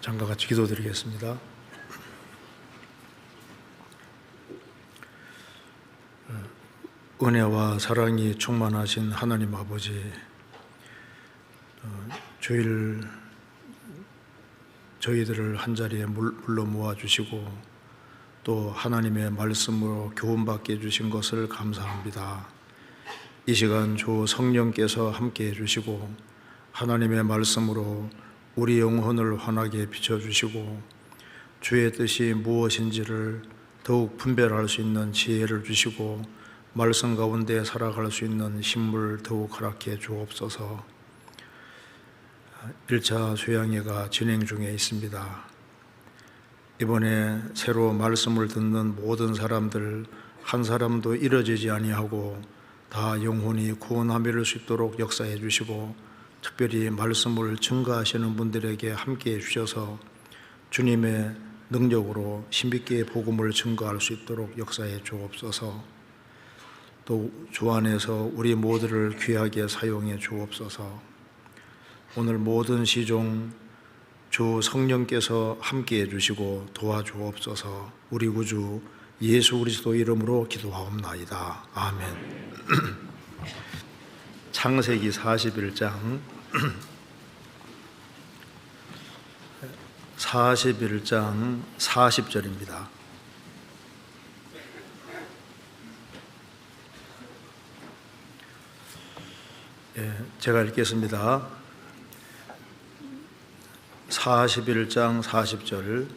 잠과 같이 기도드리겠습니다. 은혜와 사랑이 충만하신 하나님 아버지, 주일 저희들을 한자리에 불러 모아주시고 또 하나님의 말씀으로 교훈받게 해주신 것을 감사합니다. 이 시간 주 성령께서 함께 해주시고 하나님의 말씀으로 우리 영혼을 환하게 비춰주시고 주의 뜻이 무엇인지를 더욱 분별할 수 있는 지혜를 주시고 말씀 가운데 살아갈 수 있는 힘을 더욱 허락해 주옵소서. 1차 수양회가 진행 중에 있습니다. 이번에 새로 말씀을 듣는 모든 사람들 한 사람도 잃어지지 아니하고 다 영혼이 구원함이 이룰 수 있도록 역사해 주시고 특별히 말씀을 증거하시는 분들에게 함께해 주셔서 주님의 능력으로 힘있게 복음을 증거할 수 있도록 역사해 주옵소서. 또 주 안에서 우리 모두를 귀하게 사용해 주옵소서. 오늘 모든 시종 주 성령께서 함께해 주시고 도와주옵소서. 우리 구주 예수 그리스도 이름으로 기도하옵나이다. 아멘. 창세기 41장 40절입니다. 제가 읽겠습니다. 41장 40절.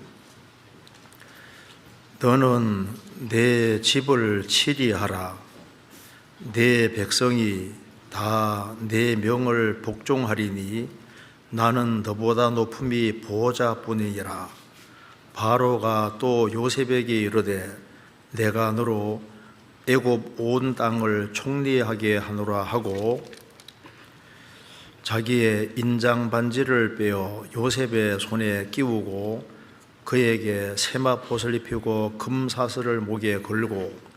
너는 내 집을 치리하라. 내 백성이 다 내 명을 복종하리니 나는 너보다 높음이 보호자뿐이니라. 바로가 또 요셉에게 이르되 내가 너로 애굽 온 땅을 총리하게 하노라 하고 자기의 인장 반지를 빼어 요셉의 손에 끼우고 그에게 세마포를 입히고 금사슬을 목에 걸고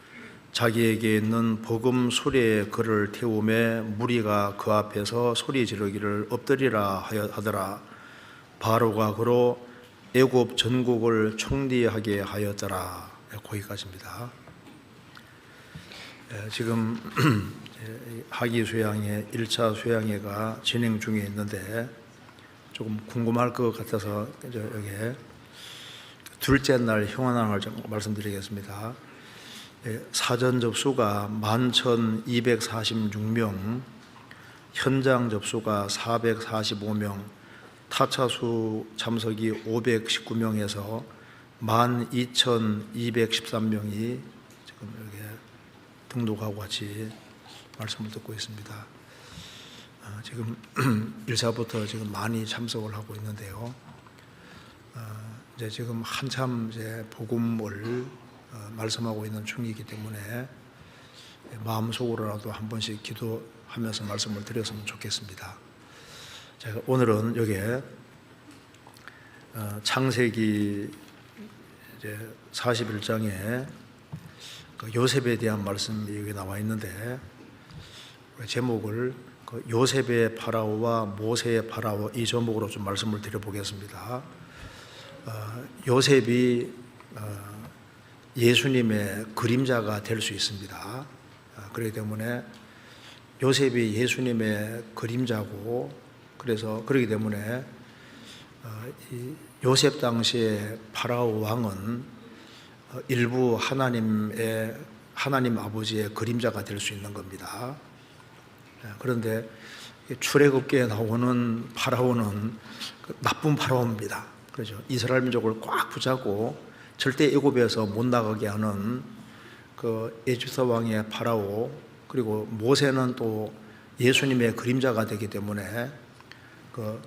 자기에게 있는 복음 수레에 그를 태우매 무리가 그 앞에서 소리 지르기를 엎드리라 하더라. 바로가 그로 애굽 전국을 총리하게 하였더라. 거기까지입니다. 지금 하기 수양회 1차 수양회가 진행 중에 있는데 조금 궁금할 것 같아서 여기 둘째 날 현황을 좀 말씀드리겠습니다. 사전 접수가 11,246명, 현장 접수가 445명, 타차수 참석이 519명에서 12,213명이 지금 여기 등록하고 같이 말씀을 듣고 있습니다. 지금 1차부터 지금 많이 참석을 하고 있는데요. 이제 지금 한참 이제 복음을 말씀하고 있는 중이기 때문에 마음속으로라도 한 번씩 기도하면서 말씀을 드렸으면 좋겠습니다. 제가 오늘은 여기에 창세기 이제 41장에 요셉에 대한 말씀이 여기 나와 있는데 제목을 요셉의 파라오와 모세의 파라오 이 제목으로 좀 말씀을 드려보겠습니다. 요셉이 예수님의 그림자가 될 수 있습니다. 그렇기 때문에 요셉이 예수님의 그림자고 그렇기 때문에 요셉 당시의 파라오 왕은 일부 하나님 아버지의 그림자가 될 수 있는 겁니다. 그런데 출애굽기에 나오는 파라오는 나쁜 파라오입니다. 그렇죠? 이스라엘 민족을 꽉 붙잡고 절대 애굽에서 못 나가게 하는 그 에집트 왕의 파라오, 그리고 모세는 또 예수님의 그림자가 되기 때문에 그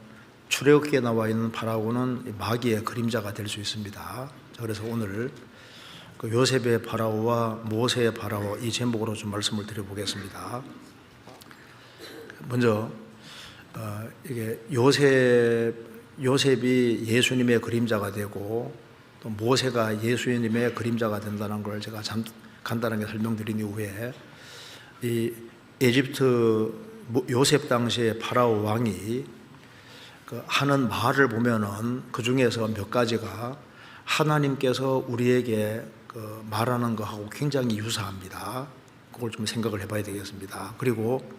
출애굽기에 나와 있는 파라오는 마귀의 그림자가 될 수 있습니다. 그래서 오늘 그 요셉의 파라오와 모세의 파라오 이 제목으로 좀 말씀을 드려보겠습니다. 먼저 이게 요셉이 예수님의 그림자가 되고 또 모세가 예수님의 그림자가 된다는 걸 제가 간단하게 설명드린 이후에 이 에집트 요셉 당시의 파라오 왕이 하는 말을 보면은 그 중에서 몇 가지가 하나님께서 우리에게 말하는 것하고 굉장히 유사합니다. 그걸 좀 생각을 해봐야 되겠습니다. 그리고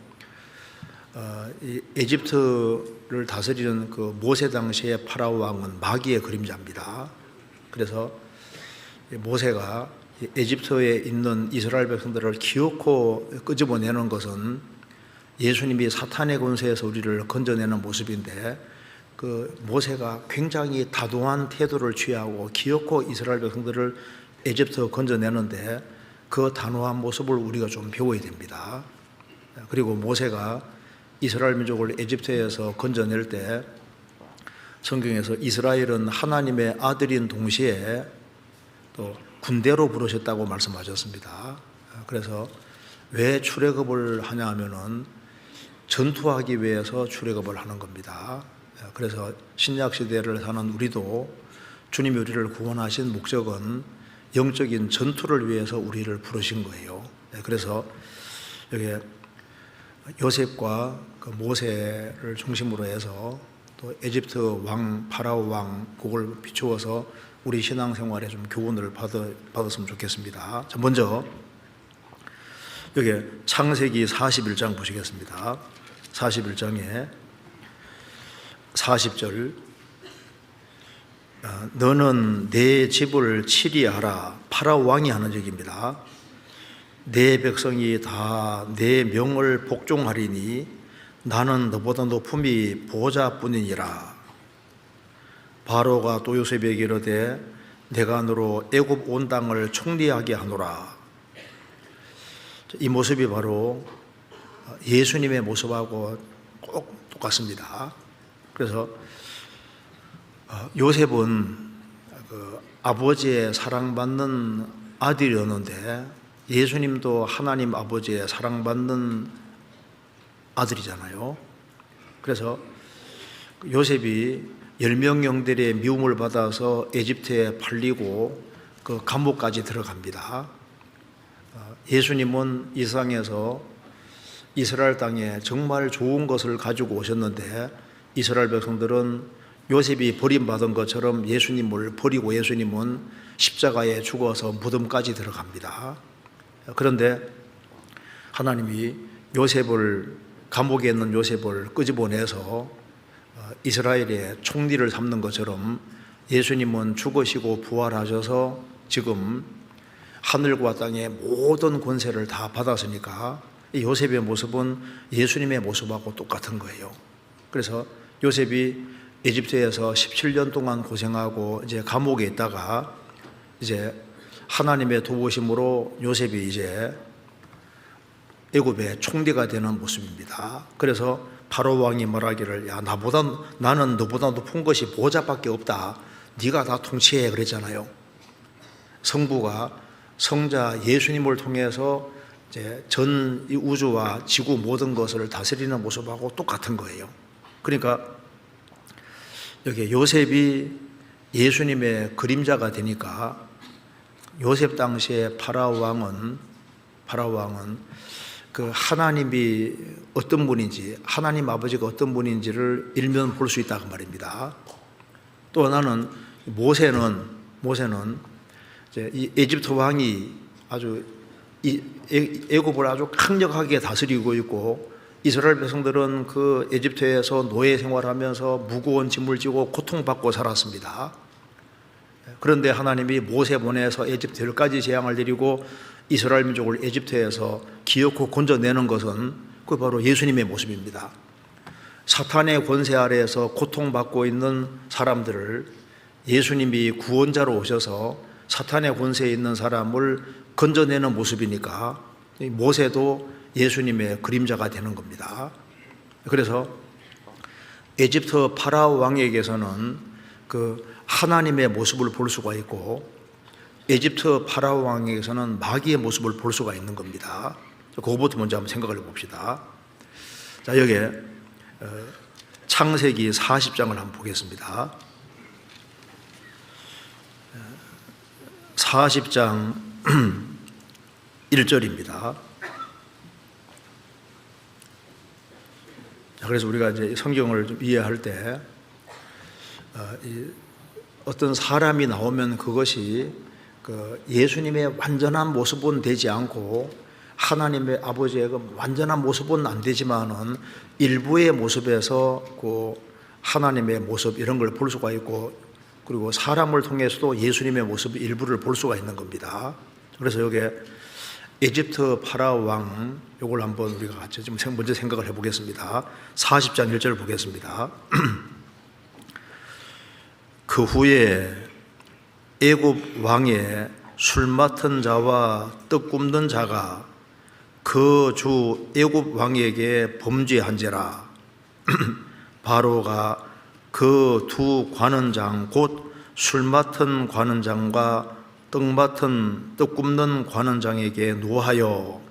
이 에집트를 다스리는 그 모세 당시의 파라오 왕은 마귀의 그림자입니다. 그래서 모세가 에집트에 있는 이스라엘 백성들을 기어코 끄집어내는 것은 예수님이 사탄의 권세에서 우리를 건져내는 모습인데, 그 모세가 굉장히 다도한 태도를 취하고 기어코 이스라엘 백성들을 에집트 건져내는데 그 단호한 모습을 우리가 좀 배워야 됩니다. 그리고 모세가 이스라엘 민족을 에집트에서 건져낼 때 성경에서 이스라엘은 하나님의 아들인 동시에 또 군대로 부르셨다고 말씀하셨습니다. 그래서 왜 출애굽을 하냐 하면은 전투하기 위해서 출애굽을 하는 겁니다. 그래서 신약 시대를 사는 우리도 주님이 우리를 구원하신 목적은 영적인 전투를 위해서 우리를 부르신 거예요. 그래서 여기 요셉과 그 모세를 중심으로 해서 또 에집트 왕, 파라오 왕, 그걸 비추어서 우리 신앙생활에 좀 교훈을 받았으면 좋겠습니다. 자, 먼저 여기 창세기 41장 보시겠습니다. 41장에 40절, 너는 내 집을 치리하라. 파라오 왕이 하는 얘기입니다. 내 백성이 다 내 명을 복종하리니 나는 너보다 높음이 보좌뿐이니라. 바로가 또 요셉에게 이르되 내가 너로 애굽 온 땅을 총리하게 하노라. 이 모습이 바로 예수님의 모습하고 꼭 똑같습니다. 그래서 요셉은 그 아버지의 사랑받는 아들이었는데 예수님도 하나님 아버지의 사랑받는 아들이잖아요. 그래서 요셉이 10명령들의 미움을 받아서 에집트에 팔리고 그 감옥까지 들어갑니다. 예수님은 이 세상에서 이스라엘 땅에 정말 좋은 것을 가지고 오셨는데 이스라엘 백성들은 요셉이 버림받은 것처럼 예수님을 버리고 예수님은 십자가에 죽어서 무덤까지 들어갑니다. 그런데 하나님이 감옥에 있는 요셉을 끄집어내서 이스라엘의 총리를 삼는 것처럼 예수님은 죽으시고 부활하셔서 지금 하늘과 땅의 모든 권세를 다 받았으니까 이 요셉의 모습은 예수님의 모습하고 똑같은 거예요. 그래서 요셉이 에집트에서 17년 동안 고생하고 이제 감옥에 있다가 이제 하나님의 도우심으로 요셉이 이제 애굽의 총리가 되는 모습입니다. 그래서 바로 왕이 말하기를 나는 너보다 높은 것이 보좌밖에 없다. 네가 다 통치해 그랬잖아요. 성부가 성자 예수님을 통해서 이제 전 우주와 지구 모든 것을 다스리는 모습하고 똑같은 거예요. 그러니까 여기 요셉이 예수님의 그림자가 되니까 요셉 당시에 파라오 왕은 그 하나님이 어떤 분인지, 하나님 아버지가 어떤 분인지를 일면 볼 수 있다고 말입니다. 또 하나는 모세는 이제 이 에집트 왕이 아주 애굽을 아주 강력하게 다스리고 있고 이스라엘 백성들은 그 에집트에서 노예 생활하면서 무거운 짐을 지고 고통받고 살았습니다. 그런데 하나님이 모세 보내서 에집트까지 재앙을 내리고 이스라엘 민족을 에집트에서 기어코 건져내는 것은 그 바로 예수님의 모습입니다. 사탄의 권세 아래에서 고통받고 있는 사람들을 예수님이 구원자로 오셔서 사탄의 권세에 있는 사람을 건져내는 모습이니까 모세도 예수님의 그림자가 되는 겁니다. 그래서 에집트 파라오 왕에게서는 그 하나님의 모습을 볼 수가 있고 에집트 파라오 왕에게서는 마귀의 모습을 볼 수가 있는 겁니다. 그거부터 먼저 한번 생각을 해봅시다. 자, 여기에 창세기 40장을 한번 보겠습니다. 40장 1절입니다. 그래서 우리가 이제 성경을 좀 이해할 때 어떤 사람이 나오면 그것이 그 예수님의 완전한 모습은 되지 않고 하나님의 아버지의 그 완전한 모습은 안 되지만은 일부의 모습에서 그 하나님의 모습 이런 걸 볼 수가 있고, 그리고 사람을 통해서도 예수님의 모습 일부를 볼 수가 있는 겁니다. 그래서 여기에 에집트 파라오 왕, 요걸 한번 우리가 같이 좀 먼저 생각을 해보겠습니다. 40장 1절을 보겠습니다. 그 후에 애굽 왕의 술 맡은 자와 떡 굽는 자가 그 주 애굽 왕에게 범죄한지라. 바로가 그 두 관원장 곧 술 맡은 관원장과 떡 굽는 관원장에게 노하여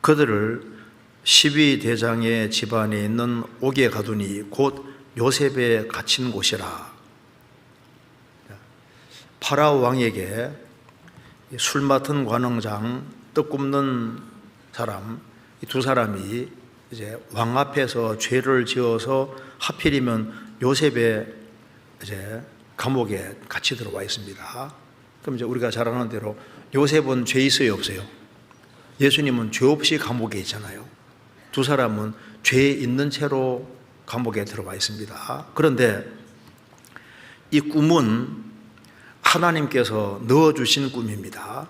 그들을 12대장의 집안에 있는 옥에 가두니 곧 요셉에 갇힌 곳이라. 파라오 왕에게 술 맡은 관원장, 떡 굽는 사람, 이 두 사람이 이제 왕 앞에서 죄를 지어서 하필이면 요셉의 이제 감옥에 같이 들어와 있습니다. 그럼 이제 우리가 잘 아는 대로 요셉은 죄 있어요, 없어요? 예수님은 죄 없이 감옥에 있잖아요. 두 사람은 죄 있는 채로 감옥에 들어와 있습니다. 그런데 이 꿈은 하나님께서 넣어주신 꿈입니다.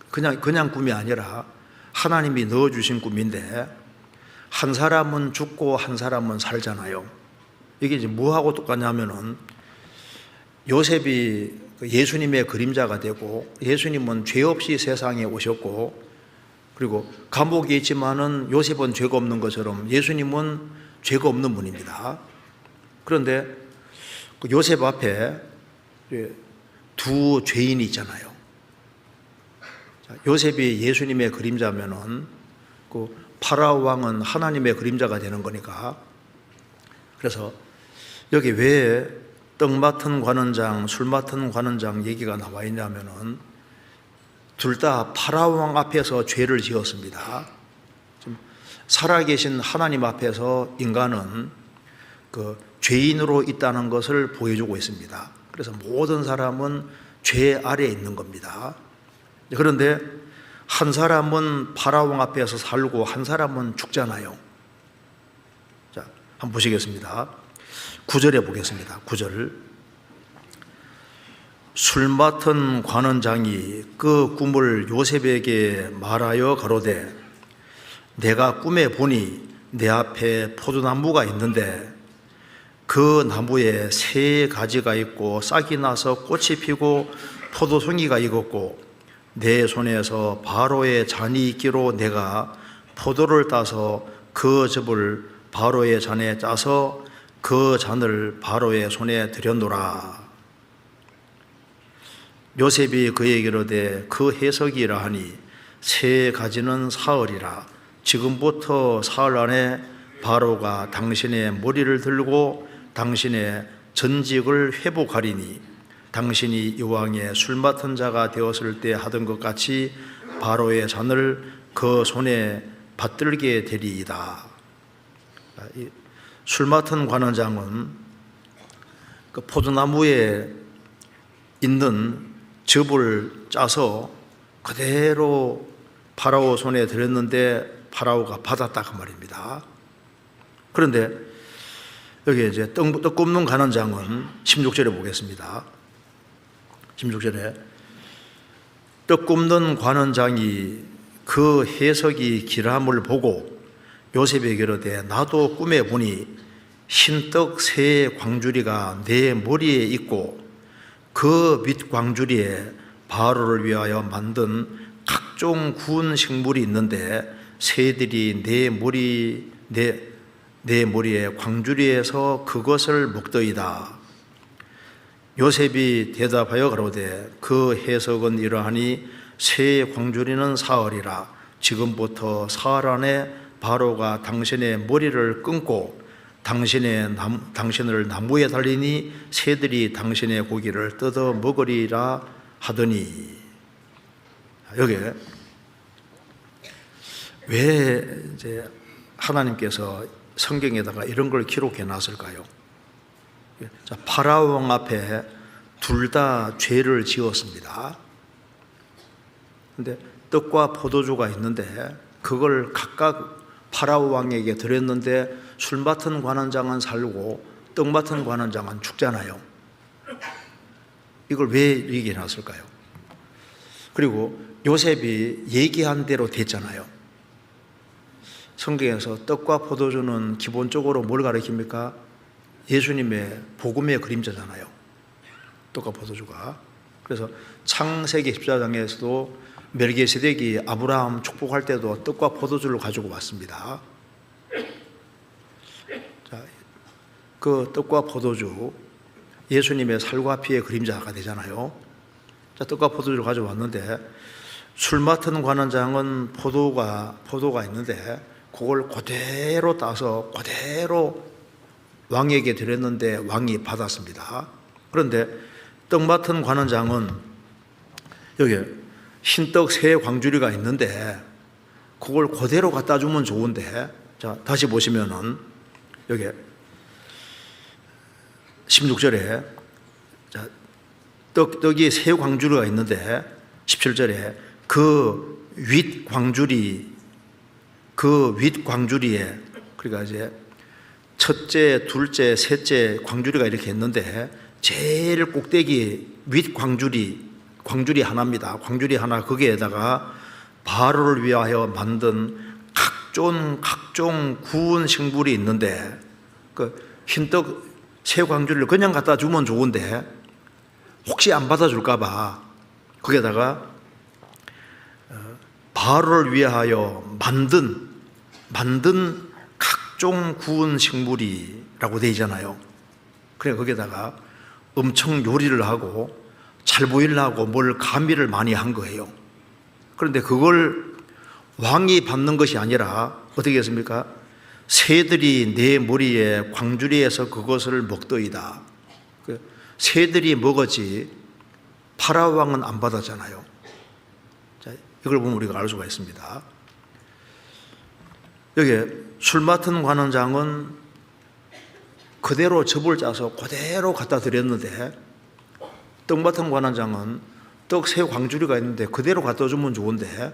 그냥 꿈이 아니라 하나님이 넣어주신 꿈인데, 한 사람은 죽고 한 사람은 살잖아요. 이게 이제 뭐하고 똑같냐면은 요셉이 예수님의 그림자가 되고 예수님은 죄 없이 세상에 오셨고, 그리고 감옥에 있지만은 요셉은 죄가 없는 것처럼 예수님은 죄가 없는 분입니다. 그런데 그 요셉 앞에 두 죄인이 있잖아요. 요셉이 예수님의 그림자면은 그 파라오 왕은 하나님의 그림자가 되는 거니까. 그래서 여기 왜 떡 맡은 관원장, 술 맡은 관원장 얘기가 나와 있냐면은 둘 다 파라오 왕 앞에서 죄를 지었습니다. 지금 살아계신 하나님 앞에서 인간은 그 죄인으로 있다는 것을 보여주고 있습니다. 그래서 모든 사람은 죄 아래에 있는 겁니다. 그런데 한 사람은 파라오 왕 앞에서 살고 한 사람은 죽잖아요. 자, 한번 보시겠습니다. 9절에 보겠습니다. 9절. 술 맡은 관원장이 그 꿈을 요셉에게 말하여 가로되, 내가 꿈에 보니 내 앞에 포도나무가 있는데 그 나무에 세 가지가 있고 싹이 나서 꽃이 피고 포도송이가 익었고 내 손에서 바로의 잔이 있기로 내가 포도를 따서 그 즙을 바로의 잔에 짜서 그 잔을 바로의 손에 들였노라. 요셉이 그에게 이르되 그 해석이라 하니 세 가지는 사흘이라. 지금부터 사흘 안에 바로가 당신의 머리를 들고 당신의 전직을 회복하리니 당신이 이왕에 술 맡은 자가 되었을 때 하던 것 같이 바로의 잔을 그 손에 받들게 되리이다. 술 맡은 관원장은 그 포도나무에 있는 즙을 짜서 그대로 파라오 손에 들였는데 파라오가 받았다 그 말입니다. 그런데 여기 이제 떡 굽는 관원장은 16절에 보겠습니다. 16절에 떡 굽는 관원장이 그 해석이 길함을 보고 요셉에게 이르되 나도 꿈에 보니 흰떡 세 광주리가 내 머리에 있고 그 밑 광주리에 바로를 위하여 만든 각종 구운 식물이 있는데 새들이 내 머리에 광주리에서 그것을 먹더이다. 요셉이 대답하여 가로되 그 해석은 이러하니 새 광주리는 사흘이라. 지금부터 사흘 안에 바로가 당신의 머리를 끊고 당신을 나무에 달리니 새들이 당신의 고기를 뜯어 먹으리라 하더니. 여기 왜 이제 하나님께서 성경에다가 이런 걸 기록해 놨을까요? 자, 파라오 왕 앞에 둘 다 죄를 지었습니다. 근데 떡과 포도주가 있는데 그걸 각각 파라오 왕에게 드렸는데 술 맡은 관원장은 살고 떡 맡은 관원장은 죽잖아요. 이걸 왜 얘기해 놨을까요? 그리고 요셉이 얘기한 대로 됐잖아요. 성경에서 떡과 포도주는 기본적으로 뭘 가리킵니까? 예수님의 복음의 그림자잖아요. 떡과 포도주가. 그래서 창세기 14장에서도 멜기세덱이 아브라함 축복할 때도 떡과 포도주를 가지고 왔습니다. 자, 그 떡과 포도주, 예수님의 살과 피의 그림자가 되잖아요. 자, 떡과 포도주를 가져왔는데 술 맡은 관원장은 포도가 있는데 그걸 그대로 따서 그대로 왕에게 드렸는데 왕이 받았습니다. 그런데 떡 맡은 관원장은 여기 흰떡 세 광주리가 있는데 그걸 그대로 갖다 주면 좋은데, 자, 다시 보시면은 여기 16절에 자, 떡이 세 광주리가 있는데 17절에 그 윗 광주리에 그러니까 이제 첫째, 둘째, 셋째 광주리가 이렇게 있는데 제일 꼭대기 윗 광주리 하나입니다. 광주리 하나, 거기에다가 바로를 위하여 만든 각종 구운 식물이 있는데 그 흰떡 세 광주리를 그냥 갖다 주면 좋은데 혹시 안 받아줄까 봐 거기에다가 바로를 위하여 만든 각종 구운 식물이라고 되어 있잖아요. 그래 거기에다가 엄청 요리를 하고 잘 보이려고 뭘 가미를 많이 한 거예요. 그런데 그걸 왕이 받는 것이 아니라 어떻게 했습니까? 새들이 내 머리에 광주리에서 그것을 먹더이다. 새들이 먹었지 파라오 왕은 안 받았잖아요. 자, 이걸 보면 우리가 알 수가 있습니다. 여기 술 맡은 관원장은 그대로 즙을 짜서 그대로 갖다 드렸는데 떡 맡은 관원장은 떡 세 광주리가 있는데 그대로 갖다 주면 좋은데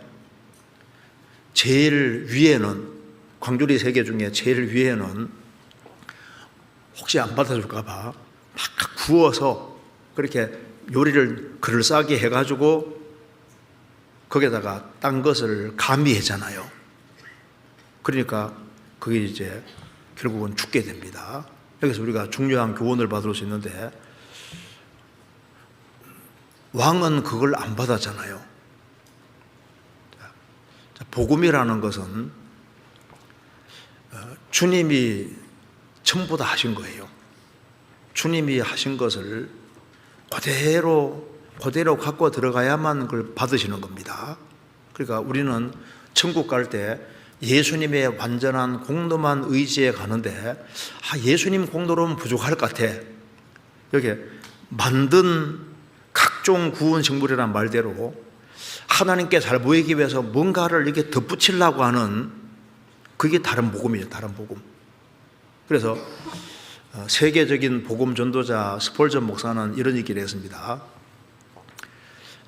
제일 위에는 광주리 세 개 중에 제일 위에는 혹시 안 받아줄까 봐 막 구워서 그렇게 요리를 그럴싸하게 해가지고 거기에다가 딴 것을 가미했잖아요. 그러니까 그게 이제 결국은 죽게 됩니다. 여기서 우리가 중요한 교훈을 받을 수 있는데 왕은 그걸 안 받았잖아요. 복음이라는 것은 주님이 전부 다 하신 거예요. 주님이 하신 것을 그대로 갖고 들어가야만 그걸 받으시는 겁니다. 그러니까 우리는 천국 갈 때 예수님의 완전한 공로만 의지해 가는데 예수님 공로로는 부족할 것 같아. 여기 만든 각종 구운 식물이란 말대로 하나님께 잘 보이기 위해서 뭔가를 이렇게 덧붙이려고 하는 그게 다른 복음이에요. 다른 복음. 그래서 세계적인 복음 전도자 스폴전 목사는 이런 얘기를 했습니다.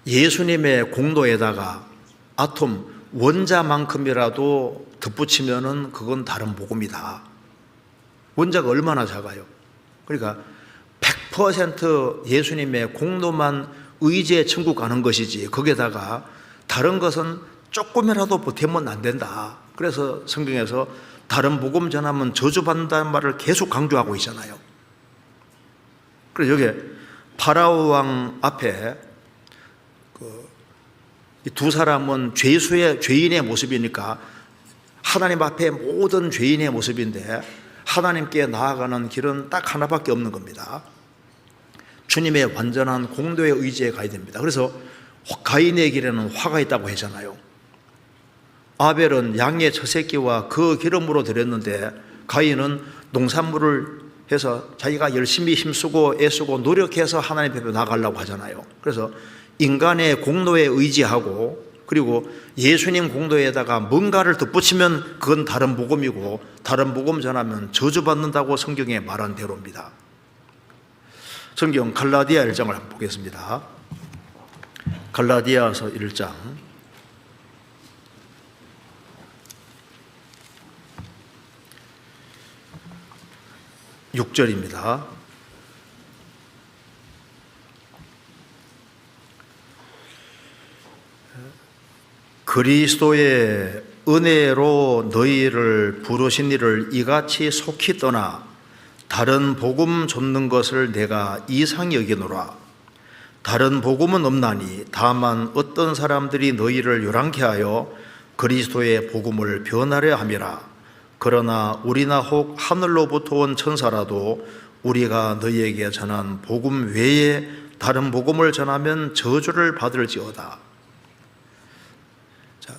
예수님의 공로에다가 아톰 원자만큼이라도 덧붙이면은 그건 다른 복음이다. 원자가 얼마나 작아요. 그러니까 100% 예수님의 공로만 의지해 천국 가는 것이지 거기에다가 다른 것은 조금이라도 보태면 안 된다. 그래서 성경에서 다른 복음 전하면 저주받는다는 말을 계속 강조하고 있잖아요. 그래서 여기 파라오 왕 앞에 이 두 사람은 죄인의 모습이니까 하나님 앞에 모든 죄인의 모습인데 하나님께 나아가는 길은 딱 하나밖에 없는 겁니다. 주님의 완전한 공로에 의지해 가야 됩니다. 그래서 가인의 길에는 화가 있다고 했잖아요. 아벨은 양의 젖새끼와 그 기름으로 드렸는데 가인은 농산물을 해서 자기가 열심히 힘쓰고 애쓰고 노력해서 하나님 앞에 나가려고 하잖아요. 그래서 인간의 공로에 의지하고 그리고 예수님 공도에다가 뭔가를 덧붙이면 그건 다른 복음이고 다른 복음 전하면 저주받는다고 성경에 말한 대로입니다. 성경 갈라디아 1장을 한번 보겠습니다. 갈라디아서 1장 6절입니다. 그리스도의 은혜로 너희를 부르신 이를 이같이 속히 떠나 다른 복음 좇는 것을 내가 이상히 여기노라. 다른 복음은 없나니 다만 어떤 사람들이 너희를 요란케 하여 그리스도의 복음을 변하려 함이라. 그러나 우리나 혹 하늘로부터 온 천사라도 우리가 너희에게 전한 복음 외에 다른 복음을 전하면 저주를 받을지어다. 자,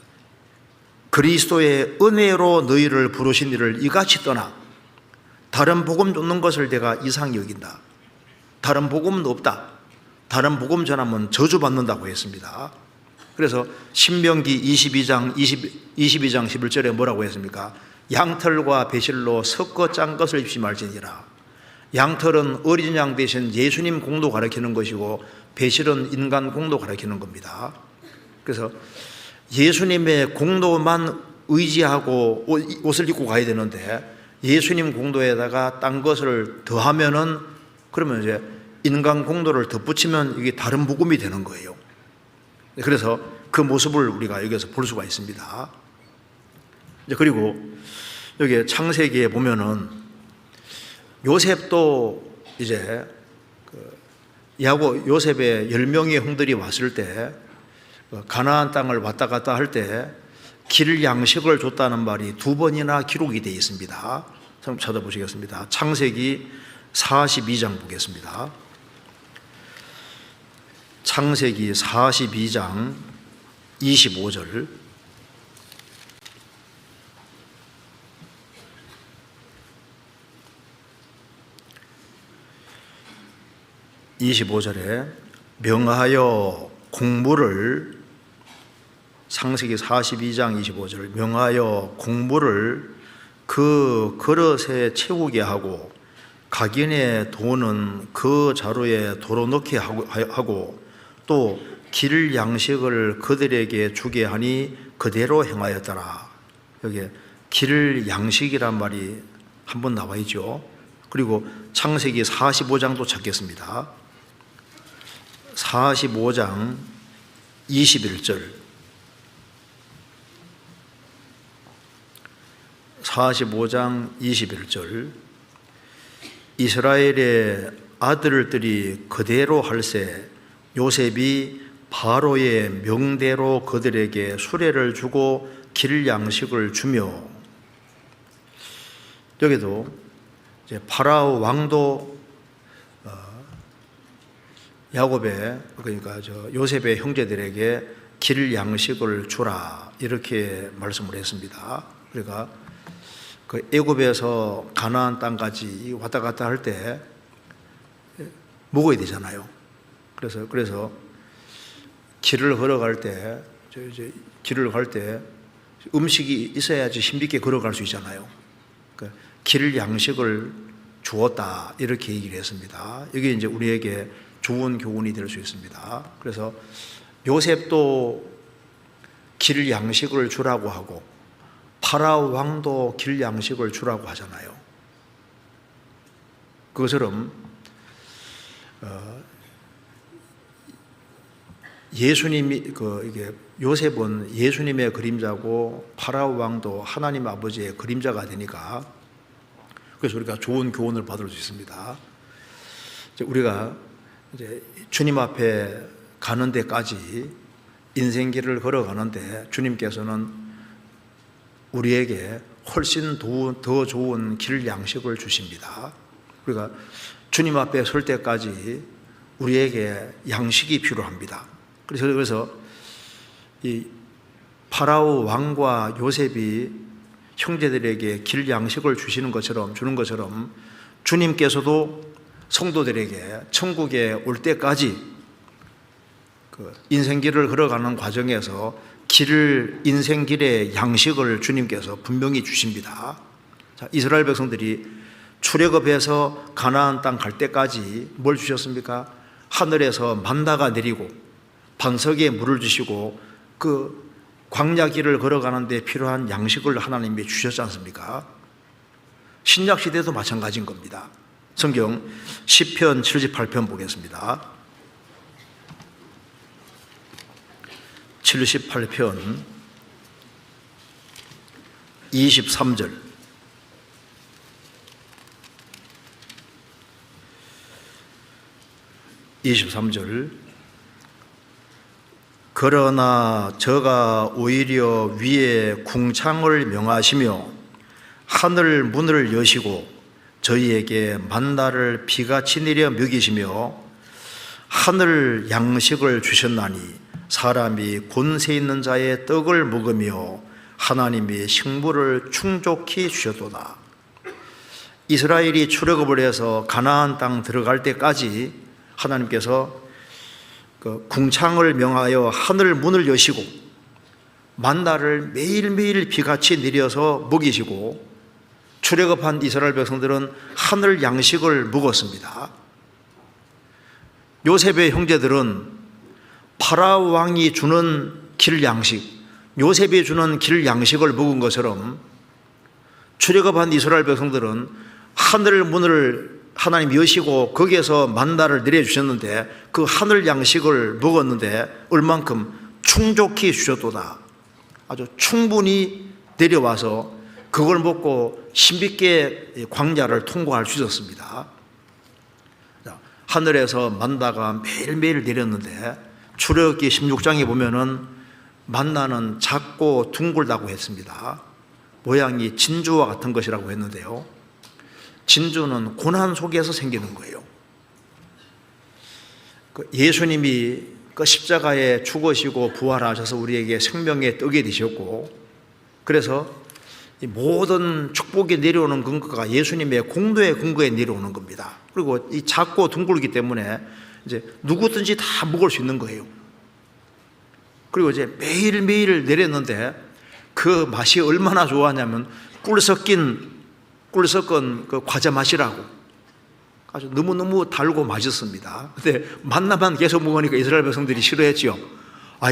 그리스도의 은혜로 너희를 부르신 이를 이같이 떠나 다른 복음 좇는 것을 내가 이상히 여긴다. 다른 복음은 없다. 다른 복음 전하면 저주받는다고 했습니다. 그래서 신명기 22장 11절에 뭐라고 했습니까? 양털과 배실로 섞어 짠 것을 입지 말지니라. 양털은 어린 양 대신 예수님 공도 가리키는 것이고 배실은 인간 공도 가리키는 겁니다. 그래서 예수님의 공도만 의지하고 옷을 입고 가야 되는데 예수님 공도에다가 딴 것을 더하면은 그러면 이제 인간 공도를 덧붙이면 이게 다른 복음이 되는 거예요. 그래서 그 모습을 우리가 여기서 볼 수가 있습니다. 그리고 여기 창세기에 보면은 요셉도 이제 야곱 요셉의 10명의 형들이 왔을 때 가나안 땅을 왔다 갔다 할 때 길 양식을 줬다는 말이 2번이나 기록이 되어 있습니다. 한번 찾아보시겠습니다. 창세기 42장 보겠습니다. 창세기 42장 25절 25절에 명하여 공물을 창세기 42장 25절 명하여 공물을 그 그릇에 채우게 하고 각인의 돈은 그 자루에 도로 넣게 하고 또 길 양식을 그들에게 주게 하니 그대로 행하였더라. 여기 길 양식이란 말이 한번 나와 있죠. 그리고 창세기 45장도 찾겠습니다. 45장 21절 45장 21절 이스라엘의 아들들이 그대로 할세 요셉이 바로의 명대로 그들에게 수레를 주고 길 양식을 주며 여기도 이제 파라오 왕도 야곱의 그러니까 요셉의 형제들에게 길 양식을 주라 이렇게 말씀을 했습니다. 그러니까 그 애굽에서 가나안 땅까지 왔다 갔다 할 때 먹어야 되잖아요. 그래서 길을 걸어갈 때 길을 갈 때 음식이 있어야지 힘있게 걸어갈 수 있잖아요. 그러니까 길 양식을 주었다 이렇게 얘기를 했습니다. 이게 이제 우리에게 좋은 교훈이 될 수 있습니다. 그래서 요셉도 길 양식을 주라고 하고 파라오 왕도 길 양식을 주라고 하잖아요. 그것처럼 예수님이 이게 요셉은 예수님의 그림자고 파라오 왕도 하나님 아버지의 그림자가 되니까 그래서 우리가 좋은 교훈을 받을 수 있습니다. 우리가 이제 주님 앞에 가는 데까지 인생길을 걸어가는데 주님께서는 우리에게 훨씬 더 좋은 길 양식을 주십니다. 우리가 주님 앞에 설 때까지 우리에게 양식이 필요합니다. 그래서 이 파라오 왕과 요셉이 형제들에게 길 양식을 주는 것처럼 주님께서도 성도들에게 천국에 올 때까지 그 인생길을 걸어가는 과정에서 인생길의 양식을 주님께서 분명히 주십니다. 자, 이스라엘 백성들이 출애굽해서 가나안 땅 갈 때까지 뭘 주셨습니까? 하늘에서 만나가 내리고 반석에 물을 주시고 그 광야 길을 걸어가는 데 필요한 양식을 하나님이 주셨지 않습니까? 신약 시대도 마찬가지인 겁니다. 성경 시편 78편 보겠습니다. 78편 23절. 그러나 저가 오히려 위에 궁창을 명하시며 하늘 문을 여시고 저희에게 만나를 비같이 내려 먹이시며 하늘 양식을 주셨나니 사람이 권세 있는 자의 떡을 먹으며 하나님이 식물을 충족히 주셨도다. 이스라엘이 출애굽을 해서 가나안 땅 들어갈 때까지 하나님께서 그 궁창을 명하여 하늘 문을 여시고 만나를 매일매일 비같이 내려서 먹이시고 출애굽한 이스라엘 백성들은 하늘 양식을 먹었습니다. 요셉의 형제들은 파라오 왕이 주는 길 양식, 요셉이 주는 길 양식을 먹은 것처럼 출애굽한 이스라엘 백성들은 하늘 문을 하나님 여시고 거기에서 만나를 내려주셨는데 그 하늘 양식을 먹었는데 얼만큼 충족히 주셨도다. 아주 충분히 내려와서 그걸 먹고 힘있게 광야를 통과할 수 있었습니다. 하늘에서 만나가 매일매일 내렸는데 출애굽기 16장에 보면은 만나는 작고 둥글다고 했습니다. 모양이 진주와 같은 것이라고 했는데요, 진주는 고난 속에서 생기는 거예요. 예수님이 그 십자가에 죽으시고 부활하셔서 우리에게 생명의 떡이 되셨고, 그래서 이 모든 축복이 내려오는 근거가 예수님의 공로의 근거에 내려오는 겁니다. 그리고 이 작고 둥글기 때문에 이제 누구든지 다 먹을 수 있는 거예요. 그리고 이제 매일매일 내렸는데 그 맛이 얼마나 좋았냐면 꿀 섞은 그 과자 맛이라고, 아주 너무너무 달고 맛있습니다. 근데 만나만 계속 먹으니까 이스라엘 백성들이 싫어했죠.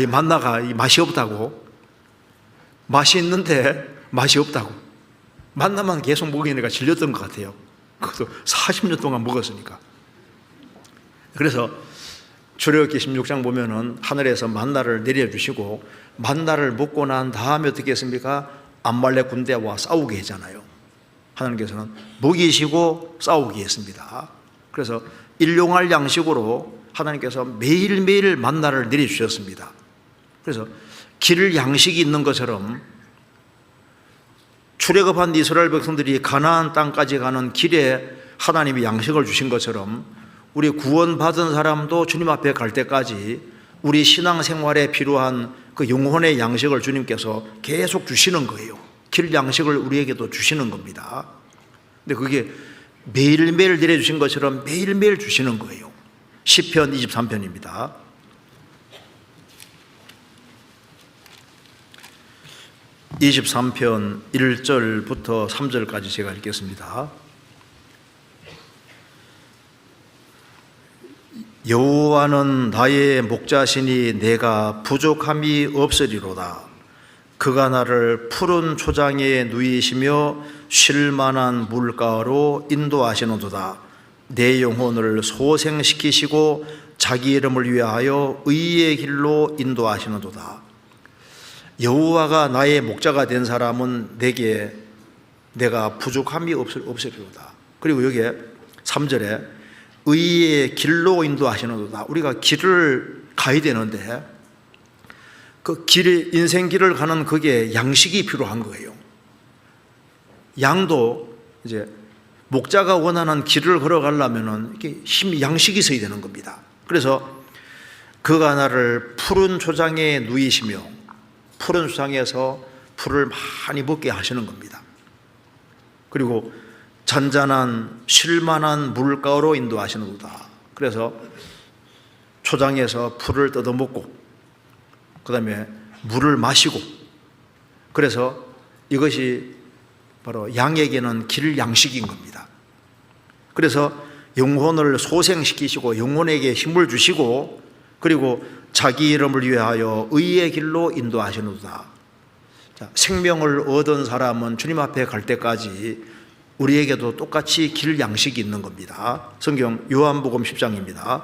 이 만나가 이 맛이 없다고, 맛이 있는데 맛이 없다고, 만나만 계속 먹으니까 질렸던 것 같아요. 그것도 40년 동안 먹었으니까. 그래서 출애굽기 16장 보면은 하늘에서 만나를 내려주시고 만나를 먹고 난 다음에 어떻게 했습니까? 암말렉 군대와 싸우게 했잖아요. 하나님께서는 먹이시고 싸우게 했습니다. 그래서 일용할 양식으로 하나님께서 매일매일 만나를 내려주셨습니다. 그래서 길 양식이 있는 것처럼 출애굽한 이스라엘 백성들이 가나안 땅까지 가는 길에 하나님이 양식을 주신 것처럼 우리 구원받은 사람도 주님 앞에 갈 때까지 우리 신앙생활에 필요한 그 영혼의 양식을 주님께서 계속 주시는 거예요. 길 양식을 우리에게도 주시는 겁니다. 근데 그게 매일매일 내려주신 것처럼 매일매일 주시는 거예요. 시편 23편입니다. 23편 1절부터 3절까지 제가 읽겠습니다. 여호와는 나의 목자시니 내가 부족함이 없으리로다. 그가 나를 푸른 초장에 누이시며 쉴 만한 물가로 인도하시는도다. 내 영혼을 소생시키시고 자기 이름을 위하여 의의 길로 인도하시는도다. 여호와가 나의 목자가 된 사람은 내가 부족함이 없으리로다. 그리고 여기에 3절에 의의 길로 인도하시는도다. 우리가 길을 가야 되는데 그 인생 길을 가는 그게 양식이 필요한 거예요. 양도 이제 목자가 원하는 길을 걸어가려면은 이렇게 양식이 있어야 되는 겁니다. 그래서 그가 나를 푸른 초장에 누이시며 푸른 초장에서 풀을 많이 먹게 하시는 겁니다. 그리고 잔잔한 쉴만한 물가로 인도하시는도다. 그래서 초장에서 풀을 뜯어먹고 그 다음에 물을 마시고, 그래서 이것이 바로 양에게는 길 양식인 겁니다. 그래서 영혼을 소생시키시고 영혼에게 힘을 주시고, 그리고 자기 이름을 위하여 의의 길로 인도하시는도다. 생명을 얻은 사람은 주님 앞에 갈 때까지 우리에게도 똑같이 길 양식이 있는 겁니다. 성경 요한복음 10장입니다.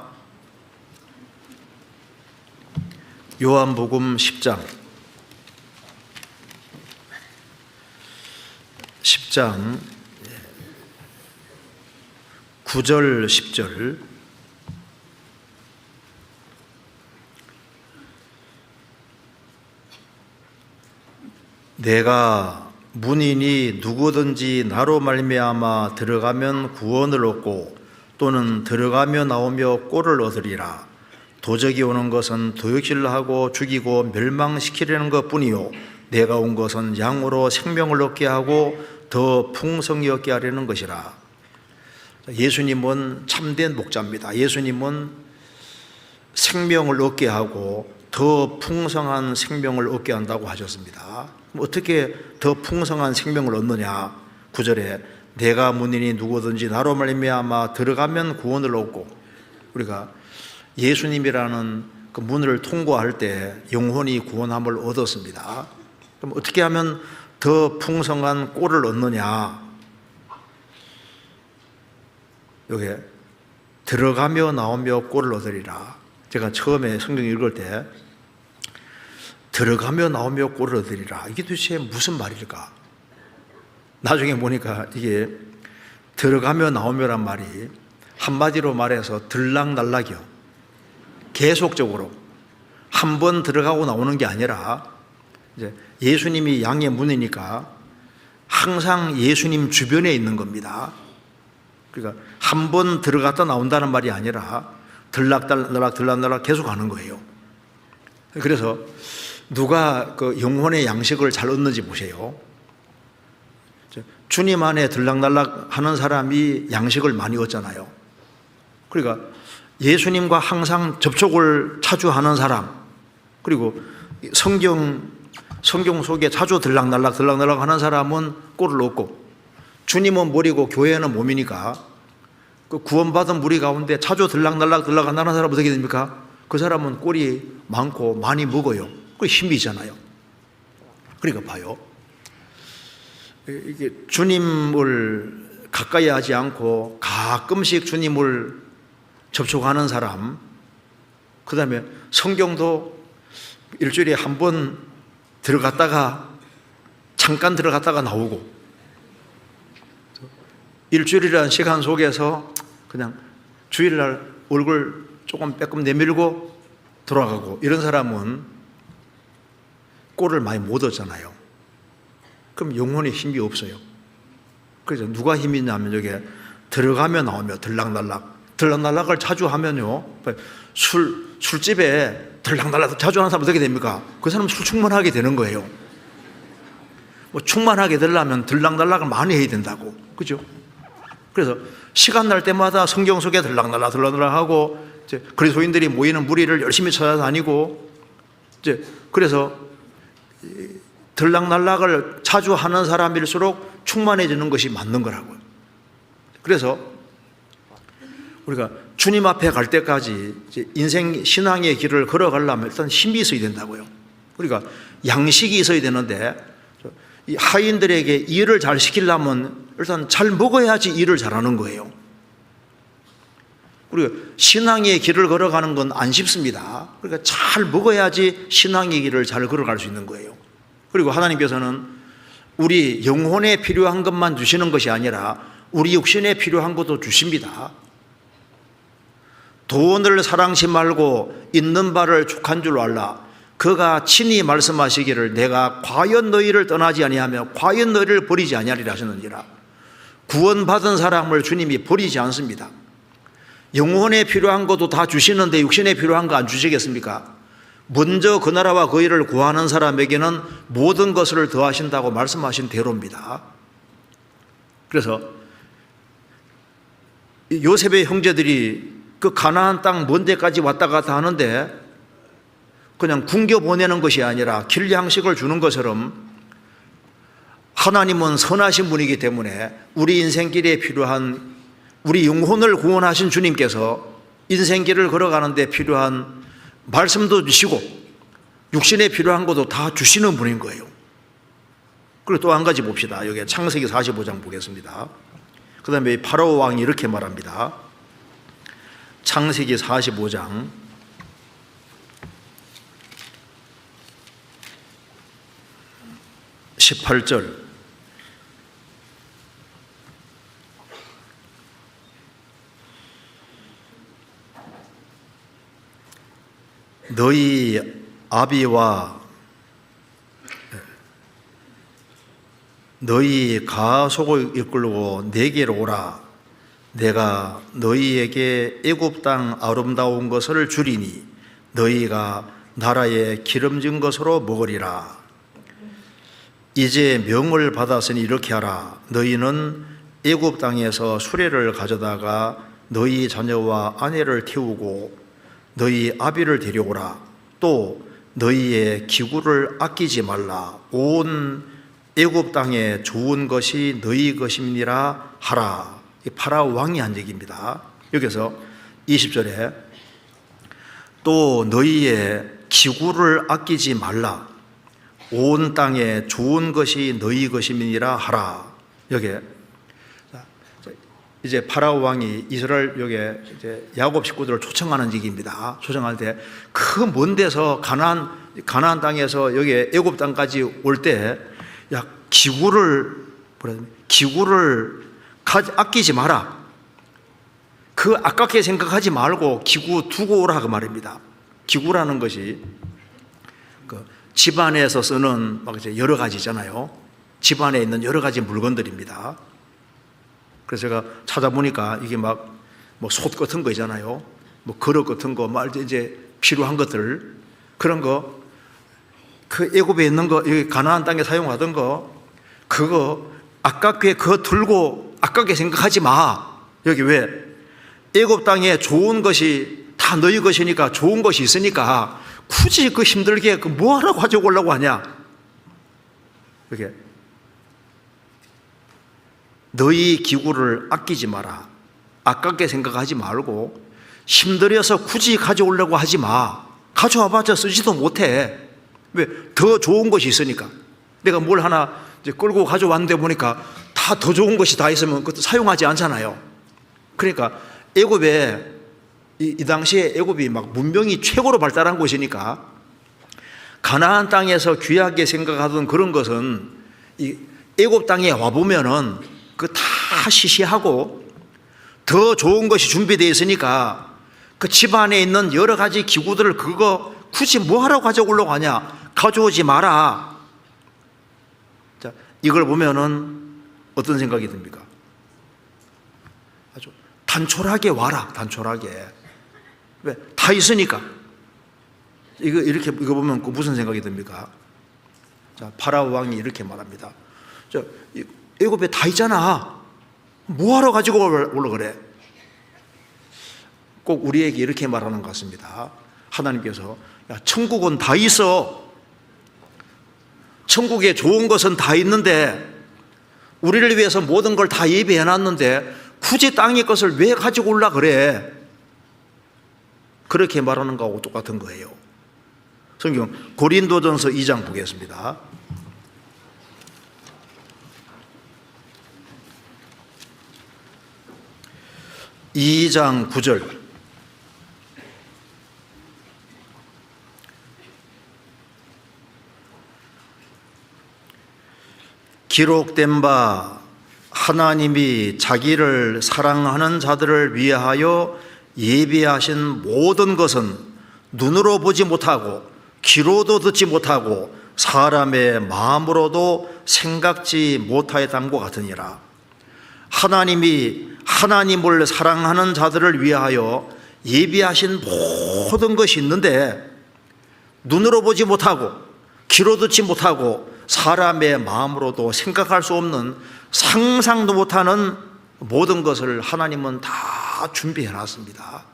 요한복음 10장 9절 10절. 내가 문이니 누구든지 나로 말미암아 들어가면 구원을 얻고 또는 들어가며 나오며 꼴을 얻으리라. 도적이 오는 것은 도역질하고 죽이고 멸망시키려는 것뿐이요 내가 온 것은 양으로 생명을 얻게 하고 더 풍성히 얻게 하려는 것이라. 예수님은 참된 목자입니다. 예수님은 생명을 얻게 하고 더 풍성한 생명을 얻게 한다고 하셨습니다. 어떻게 더 풍성한 생명을 얻느냐? 9절에 내가 문이니 누구든지 나로 말미암아 들어가면 구원을 얻고, 우리가 예수님이라는 그 문을 통과할 때 영혼이 구원함을 얻었습니다. 그럼 어떻게 하면 더 풍성한 꼴을 얻느냐? 여기 들어가며 나오며 꼴을 얻으리라. 제가 처음에 성경 읽을 때 들어가며 나오며 꼴을 얻으리라, 이게 도대체 무슨 말일까? 나중에 보니까 이게 들어가며 나오며란 말이 한마디로 말해서 들락날락이요, 계속적으로 한 번 들어가고 나오는 게 아니라, 이제 예수님이 양의 문이니까 항상 예수님 주변에 있는 겁니다. 그러니까 한 번 들어갔다 나온다는 말이 아니라 들락날락 계속 하는 거예요. 그래서 누가 그 영혼의 양식을 잘 얻는지 보세요. 주님 안에 들락날락 하는 사람이 양식을 많이 얻잖아요. 그러니까 예수님과 항상 접촉을 자주 하는 사람, 그리고 성경 속에 자주 들락날락 하는 사람은 꼴을 얻고, 주님은 머리고 교회는 몸이니까 그 구원받은 무리 가운데 자주 들락날락 하는 사람은 어떻게 됩니까? 그 사람은 꼴이 많고 많이 먹어요. 그 힘이 있잖아요. 그러니까 봐요, 이게 주님을 가까이 하지 않고 가끔씩 주님을 접촉하는 사람, 그 다음에 성경도 일주일에 한 번 들어갔다가 잠깐 들어갔다가 나오고, 일주일이라는 시간 속에서 그냥 주일날 얼굴 조금 빼끔 내밀고 돌아가고, 이런 사람은 꼴을 많이 못 얻잖아요. 그럼 영혼에 힘이 없어요. 그래서 누가 힘이 있냐면 여기에 들어가며 나오며 들락날락을 자주 하면요, 술집에 들락날락 자주 하는 사람 어떻게 됩니까? 그 사람 술 충만하게 되는 거예요. 뭐 충만하게 되려면 들락날락을 많이 해야 된다고, 그죠? 그래서 시간 날 때마다 성경 속에 들락날락 하고, 이제 그리스도인들이 모이는 무리를 열심히 찾아다니고, 이제 그래서 들락날락을 자주 하는 사람일수록 충만해지는 것이 맞는 거라고요. 그래서 우리가 주님 앞에 갈 때까지 인생 신앙의 길을 걸어가려면 일단 힘이 있어야 된다고요. 우리가 양식이 있어야 되는데, 이 하인들에게 일을 잘 시키려면 일단 잘 먹어야지 일을 잘하는 거예요. 우리가 신앙의 길을 걸어가는 건 안 쉽습니다. 그러니까 잘 먹어야지 신앙의 길을 잘 걸어갈 수 있는 거예요. 그리고 하나님께서는 우리 영혼에 필요한 것만 주시는 것이 아니라 우리 육신에 필요한 것도 주십니다. 돈을 사랑치 말고 있는 바를 족한 줄 알라. 그가 친히 말씀하시기를 내가 과연 너희를 떠나지 아니하며 과연 너희를 버리지 아니하리라 하셨느니라. 구원받은 사람을 주님이 버리지 않습니다. 영혼에 필요한 것도 다 주시는데 육신에 필요한 거 안 주시겠습니까? 먼저 그 나라와 그 일을 구하는 사람에게는 모든 것을 더하신다고 말씀하신 대로입니다. 그래서 요셉의 형제들이 그 가나안 땅 먼 데까지 왔다 갔다 하는데 그냥 굶겨 보내는 것이 아니라 길 양식을 주는 것처럼 하나님은 선하신 분이기 때문에 우리 인생길에 필요한, 우리 영혼을 구원하신 주님께서 인생길을 걸어가는 데 필요한 말씀도 주시고 육신에 필요한 것도 다 주시는 분인 거예요. 그리고 또 한 가지 봅시다. 여기 창세기 45장 보겠습니다. 그 다음에 파라오 왕이 이렇게 말합니다. 창세기 45장 18절. 너희 아비와 너희 가속을 이끌고 내게로 오라. 내가 너희에게 애굽 땅 아름다운 것을 주리니 너희가 나라의 기름진 것으로 먹으리라. 이제 명을 받았으니 이렇게 하라. 너희는 애굽 땅에서 수레를 가져다가 너희 자녀와 아내를 태우고 너희 아비를 데려오라. 또 너희의 기구를 아끼지 말라. 온 애굽 땅에 좋은 것이 너희 것임이니라 하라. 이 파라오 왕이 한 얘기입니다. 여기서 20절에 또 너희의 기구를 아끼지 말라. 온 땅에 좋은 것이 너희 것임이니라 하라. 여기에 이제 파라오 왕이 이스라엘 여기에 이제 야곱 식구들을 초청하는 얘기입니다. 초청할 때 그 먼 데서 가나안 땅에서 여기 애굽 땅까지 올 때 야 기구를 아끼지 마라. 그 아깝게 생각하지 말고 기구 두고 오라 그 말입니다. 기구라는 것이 그 집안에서 쓰는 막 이제 여러 가지 있잖아요. 집안에 있는 여러 가지 물건들입니다. 그래서 제가 찾아보니까 이게 막 뭐 솥 같은 거 있잖아요. 뭐 그릇 같은 거, 막 이제 필요한 것들, 그런 거, 그 애굽에 있는 거, 여기 가나안 땅에 사용하던 거, 그거 아깝게 그거 들고 아깝게 생각하지 마. 여기 왜? 애굽 땅에 좋은 것이 다 너희 것이니까, 좋은 것이 있으니까 굳이 그 힘들게 그 뭐하러 가지고 오려고 하냐? 이렇게 너희 기구를 아끼지 마라. 아깝게 생각하지 말고 힘들어서 굳이 가져오려고 하지 마. 가져와봤자 쓰지도 못해. 왜? 더 좋은 것이 있으니까. 내가 뭘 하나 이제 끌고 가져왔는데 보니까 다 더 좋은 것이 다 있으면 그것도 사용하지 않잖아요. 그러니까 애굽에 이 당시에 애굽이 막 문명이 최고로 발달한 곳이니까 가나안 땅에서 귀하게 생각하던 그런 것은 이 애굽 땅에 와 보면은 그 다 시시하고 더 좋은 것이 준비되어 있으니까 그 집안에 있는 여러 가지 기구들을 그거 굳이 뭐하러 가져오려고 하냐? 가져오지 마라. 자, 이걸 보면은 어떤 생각이 듭니까? 아주 단촐하게 와라. 단촐하게. 왜? 다 있으니까. 이거 보면 무슨 생각이 듭니까? 자, 파라오 왕이 이렇게 말합니다. 애굽에 다 있잖아. 뭐하러 가지고 오려 그래? 꼭 우리에게 이렇게 말하는 것 같습니다. 하나님께서 야, 천국은 다 있어. 천국에 좋은 것은 다 있는데 우리를 위해서 모든 걸 다 예비해 놨는데 굳이 땅의 것을 왜 가지고 오려 그래? 그렇게 말하는 거하고 똑같은 거예요. 성경 고린도전서 2장 보겠습니다. 2장 9절. 기록된 바 하나님이 자기를 사랑하는 자들을 위하여 예비하신 모든 것은 눈으로 보지 못하고 귀로도 듣지 못하고 사람의 마음으로도 생각지 못하였다는 것 같으니라. 하나님이 하나님을 사랑하는 자들을 위하여 예비하신 모든 것이 있는데 눈으로 보지 못하고 귀로 듣지 못하고 사람의 마음으로도 생각할 수 없는 상상도 못하는 모든 것을 하나님은 다 준비해 놨습니다.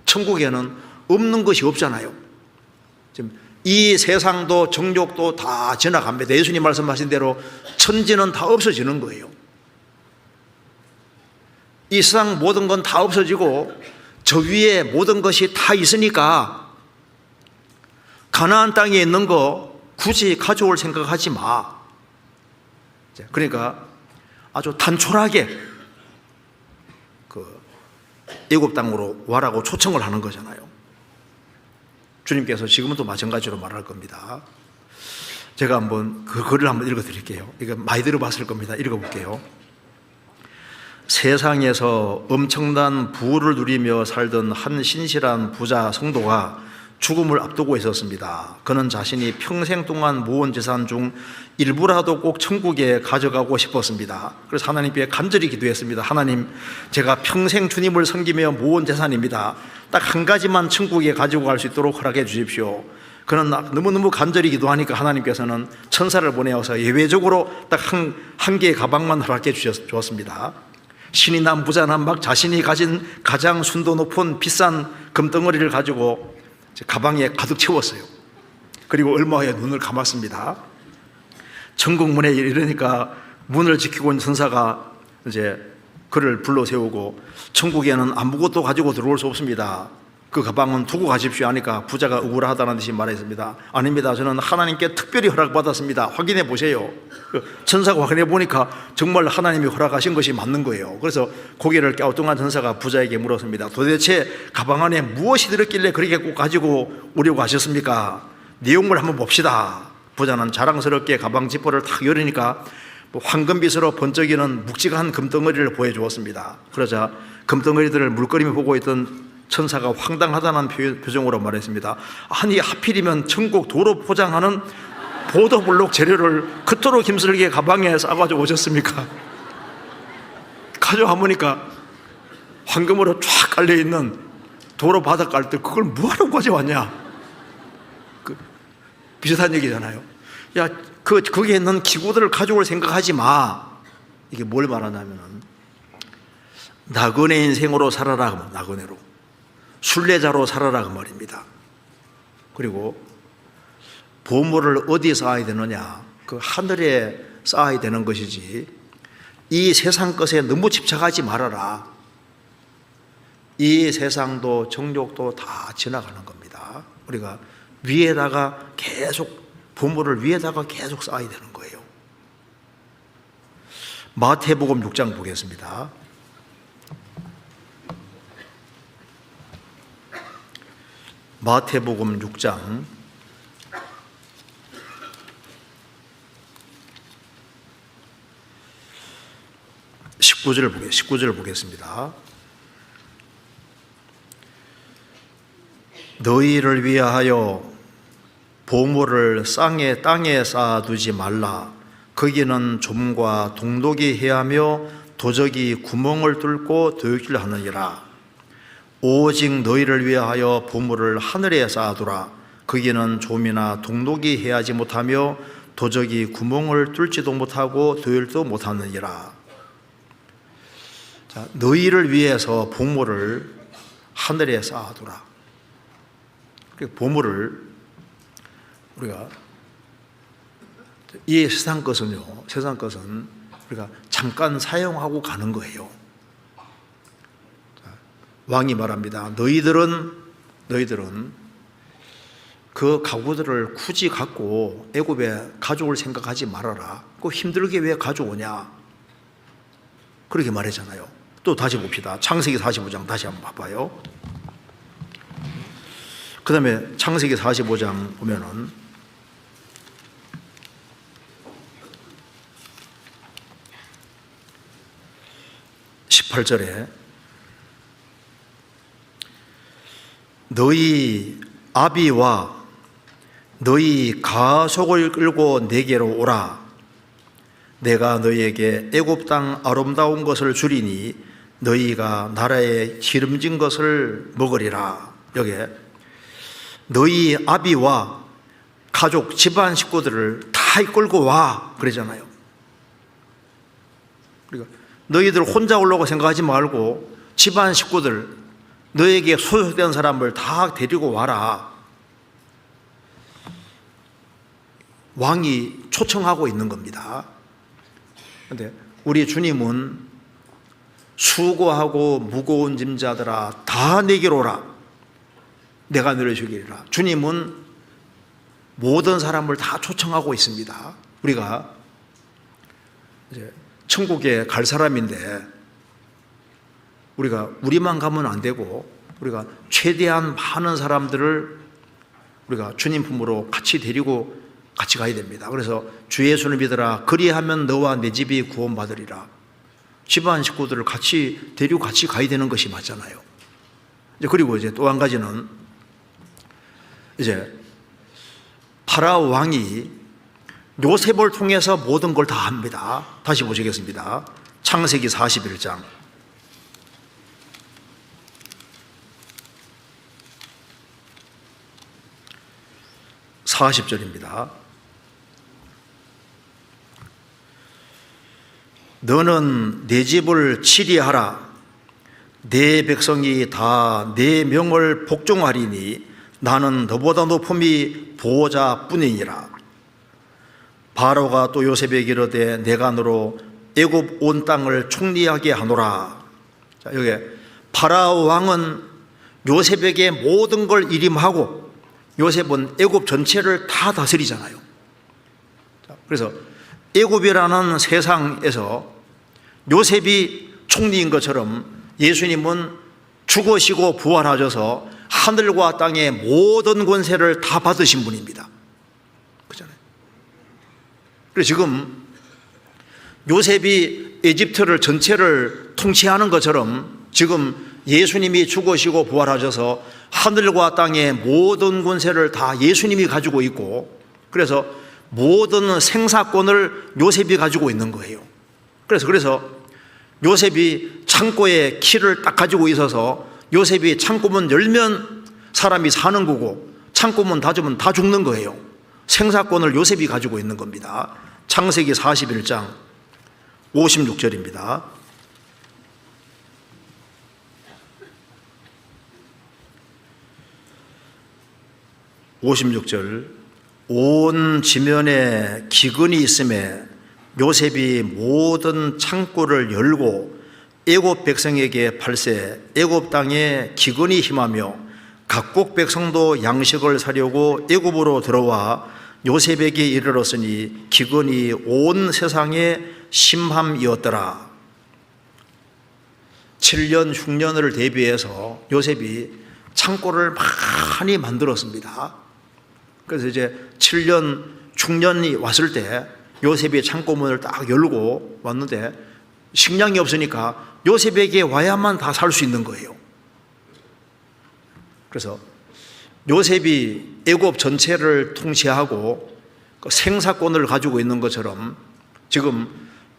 천국에는 없는 것이 없잖아요. 지금 이 세상도 정욕도 다 지나갑니다. 예수님 말씀하신 대로 천지는 다 없어지는 거예요. 이 세상 모든 건 다 없어지고 저 위에 모든 것이 다 있으니까 가나안 땅에 있는 거 굳이 가져올 생각하지 마. 그러니까 아주 단촐하게 그 애굽 땅으로 와라고 초청을 하는 거잖아요. 주님께서 지금은 또 마찬가지로 말할 겁니다. 제가 한번 그 글을 한번 읽어드릴게요. 이거 많이 들어봤을 겁니다. 읽어볼게요. 세상에서 엄청난 부를 누리며 살던 한 신실한 부자 성도가 죽음을 앞두고 있었습니다. 그는 자신이 평생 동안 모은 재산 중 일부라도 꼭 천국에 가져가고 싶었습니다. 그래서 하나님께 간절히 기도했습니다. 하나님, 제가 평생 주님을 섬기며 모은 재산입니다. 딱 한 가지만 천국에 가지고 갈 수 있도록 허락해 주십시오. 그는 너무너무 간절히 기도하니까 하나님께서는 천사를 보내어서 예외적으로 딱 한 개의 가방만 허락해 주었습니다. 신이 난 부자는 막 자신이 가진 가장 순도 높은 비싼 금덩어리를 가지고 가방에 가득 채웠어요. 그리고 얼마 후에 눈을 감았습니다. 천국 문에 이르니까 문을 지키고 있는 천사가 이제 그를 불러 세우고 천국에는 아무것도 가지고 들어올 수 없습니다. 그 가방은 두고 가십시오 하니까 부자가 억울하다는 듯이 말했습니다. 아닙니다. 저는 하나님께 특별히 허락받았습니다. 확인해 보세요. 천사가 확인해 보니까 정말 하나님이 허락하신 것이 맞는 거예요. 그래서 고개를 갸우뚱한 천사가 부자에게 물었습니다. 도대체 가방 안에 무엇이 들었길래 그렇게 꼭 가지고 오려고 하셨습니까? 내용을 한번 봅시다. 부자는 자랑스럽게 가방 지퍼를 탁 열으니까 황금빛으로 번쩍이는 묵직한 금덩어리를 보여주었습니다. 그러자 금덩어리들을 물끄러미 보고 있던 천사가 황당하다는 표정으로 말했습니다. 아니, 하필이면 천국 도로 포장하는 보도블록 재료를 그토록 힘들게 가방에 싸가지고 오셨습니까? 가져와 보니까 황금으로 쫙 깔려있는 도로 바닥 깔 때 그걸 뭐하러 가져왔냐? 비슷한 얘기잖아요. 야, 거기에 있는 기구들을 가져올 생각하지 마. 이게 뭘 말하냐면은 나그네 인생으로 살아라. 나그네로. 순례자로 살아라 그 말입니다. 그리고 보물을 어디에 쌓아야 되느냐? 그 하늘에 쌓아야 되는 것이지 이 세상 것에 너무 집착하지 말아라. 이 세상도 정욕도 다 지나가는 겁니다. 우리가 위에다가 계속 보물을 위에다가 계속 쌓아야 되는 거예요. 마태복음 6장 보겠습니다. 마태복음 6장 19절 보겠습니다. 너희를 위하여 보물을 땅에 쌓아두지 말라. 거기는 좀과 동독이 해하며 도적이 구멍을 뚫고 도둑질하느니라. 오직 너희를 위하여 보물을 하늘에 쌓아두라. 거기는 좀이나 동독이 해하지 못하며 도적이 구멍을 뚫지도 못하고 도열도 못하느니라. 자, 너희를 위해서 보물을 하늘에 쌓아두라. 보물을 우리가 이 세상 것은 우리가 잠깐 사용하고 가는 거예요. 왕이 말합니다. 너희들은 그 가구들을 굳이 갖고 애굽에 가져올 생각하지 말아라. 그 힘들게 왜 가져오냐? 그렇게 말했잖아요. 또 다시 봅시다. 창세기 45장 다시 한번 봐봐요. 그 다음에 창세기 45장 보면은 18절에 너희 아비와 너희 가속을 끌고 내게로 오라. 내가 너희에게 애굽 땅 아름다운 것을 주리니 너희가 나라의 기름진 것을 먹으리라. 여기에 너희 아비와 가족 집안 식구들을 다 이끌고 와 그러잖아요. 그러니까 너희들 혼자 오려고 생각하지 말고 집안 식구들, 너에게 소속된 사람을 다 데리고 와라. 왕이 초청하고 있는 겁니다. 그런데 우리 주님은 수고하고 무거운 짐자들아 다 내게로 오라, 내가 너를 주리라. 주님은 모든 사람을 다 초청하고 있습니다. 우리가 이제 천국에 갈 사람인데 우리만 가면 안 되고 우리가 최대한 많은 사람들을 우리가 주님 품으로 같이 데리고 같이 가야 됩니다. 그래서 주 예수를 믿으라, 그리하면 너와 내 집이 구원받으리라. 집안 식구들을 같이 데리고 같이 가야 되는 것이 맞잖아요. 그리고 이제 또 한 가지는 이제 파라오 왕이 요셉을 통해서 모든 걸 다 합니다. 다시 보시겠습니다. 창세기 41장 40절입니다. 너는 내 집을 치리하라. 내 백성이 다 내 명을 복종하리니 나는 너보다 높음이 보호자뿐이니라. 바로가 또 요셉에게 이르되 내가 너로 애굽 온 땅을 총리하게 하노라. 자, 여기 파라오 왕은 요셉에게 모든 걸 일임하고 요셉은 애굽 전체를 다 다스리잖아요. 자, 그래서 애굽이라는 세상에서 요셉이 총리인 것처럼 예수님은 죽으시고 부활하셔서 하늘과 땅의 모든 권세를 다 받으신 분입니다. 그렇잖아요. 그래서 지금 요셉이 에집트를 전체를 통치하는 것처럼 지금 예수님이 죽으시고 부활하셔서 하늘과 땅의 모든 권세를 다 예수님이 가지고 있고, 그래서 모든 생사권을 요셉이 가지고 있는 거예요. 그래서 요셉이 창고에 키를 딱 가지고 있어서 요셉이 창고문 열면 사람이 사는 거고 창고문 닫으면 다 죽는 거예요. 생사권을 요셉이 가지고 있는 겁니다. 창세기 41장 56절입니다. 온 지면에 기근이 있음에 요셉이 모든 창고를 열고 애굽 백성에게 팔세 애굽 땅에 기근이 힘하며 각국 백성도 양식을 사려고 애굽으로 들어와 요셉에게 이르렀으니 기근이 온 세상에 심함이었더라. 7년 흉년을 대비해서 요셉이 창고를 많이 만들었습니다. 그래서 이제 7년 흉년이 왔을 때 요셉이 창고문을 딱 열고 왔는데 식량이 없으니까 요셉에게 와야만 다 살 수 있는 거예요. 그래서 요셉이 애굽 전체를 통치하고 생사권을 가지고 있는 것처럼 지금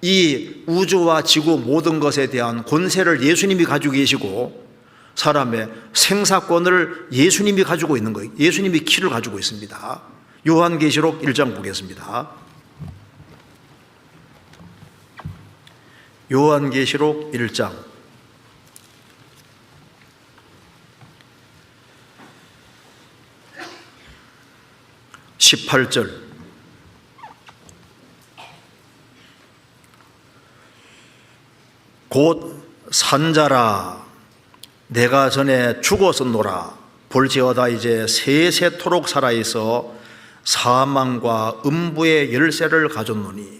이 우주와 지구 모든 것에 대한 권세를 예수님이 가지고 계시고 사람의 생사권을 예수님이 가지고 있는 거예요. 예수님이 키를 가지고 있습니다. 요한계시록 1장 보겠습니다. 요한계시록 1장 18절 곧 산자라 내가 전에 죽었었노라 볼지어다 이제 세세토록 살아있어 사망과 음부의 열쇠를 가졌노니.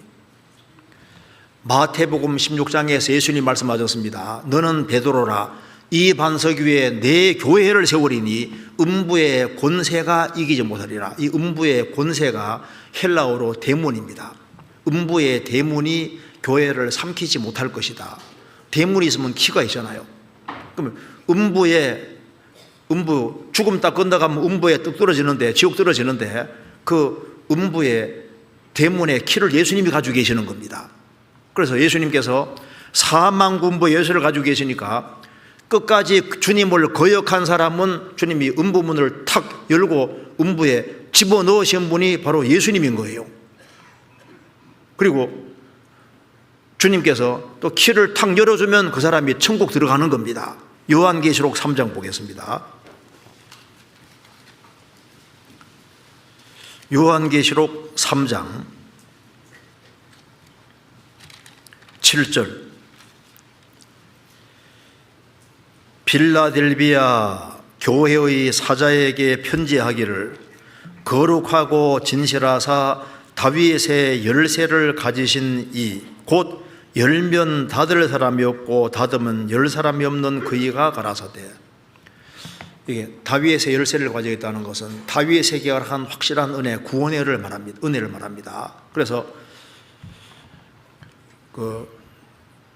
마태복음 16장에서 예수님 말씀하셨습니다. 너는 베드로라 이 반석 위에 내 교회를 세우리니 음부의 권세가 이기지 못하리라. 이 음부의 권세가 헬라어로 데몬입니다. 음부의 데몬이 교회를 삼키지 못할 것이다. 데몬이 있으면 키가 있잖아요. 그러면 음부 죽음 딱 건너가면 음부에 뚝 떨어지는데, 지옥 떨어지는데 그 음부의 데몬의 키를 예수님이 가지고 계시는 겁니다. 그래서 예수님께서 사망군부 예수를 가지고 계시니까 끝까지 주님을 거역한 사람은 주님이 음부문을 탁 열고 음부에 집어넣으신 분이 바로 예수님인 거예요. 그리고 주님께서 또 키를 탁 열어주면 그 사람이 천국 들어가는 겁니다. 요한계시록 3장 보겠습니다. 요한계시록 3장 7절 빌라델비아 교회의 사자에게 편지하기를 거룩하고 진실하사 다윗의 열쇠를 가지신 이 곧 열면 닫을 사람이 없고 닫으면 열 사람이 없는 그이가 가라사대. 이게 다윗의 열쇠를 가지고 있다는 것은 다윗에게 한 확실한 은혜, 구원을 말합니다. 은혜를 말합니다. 그래서 그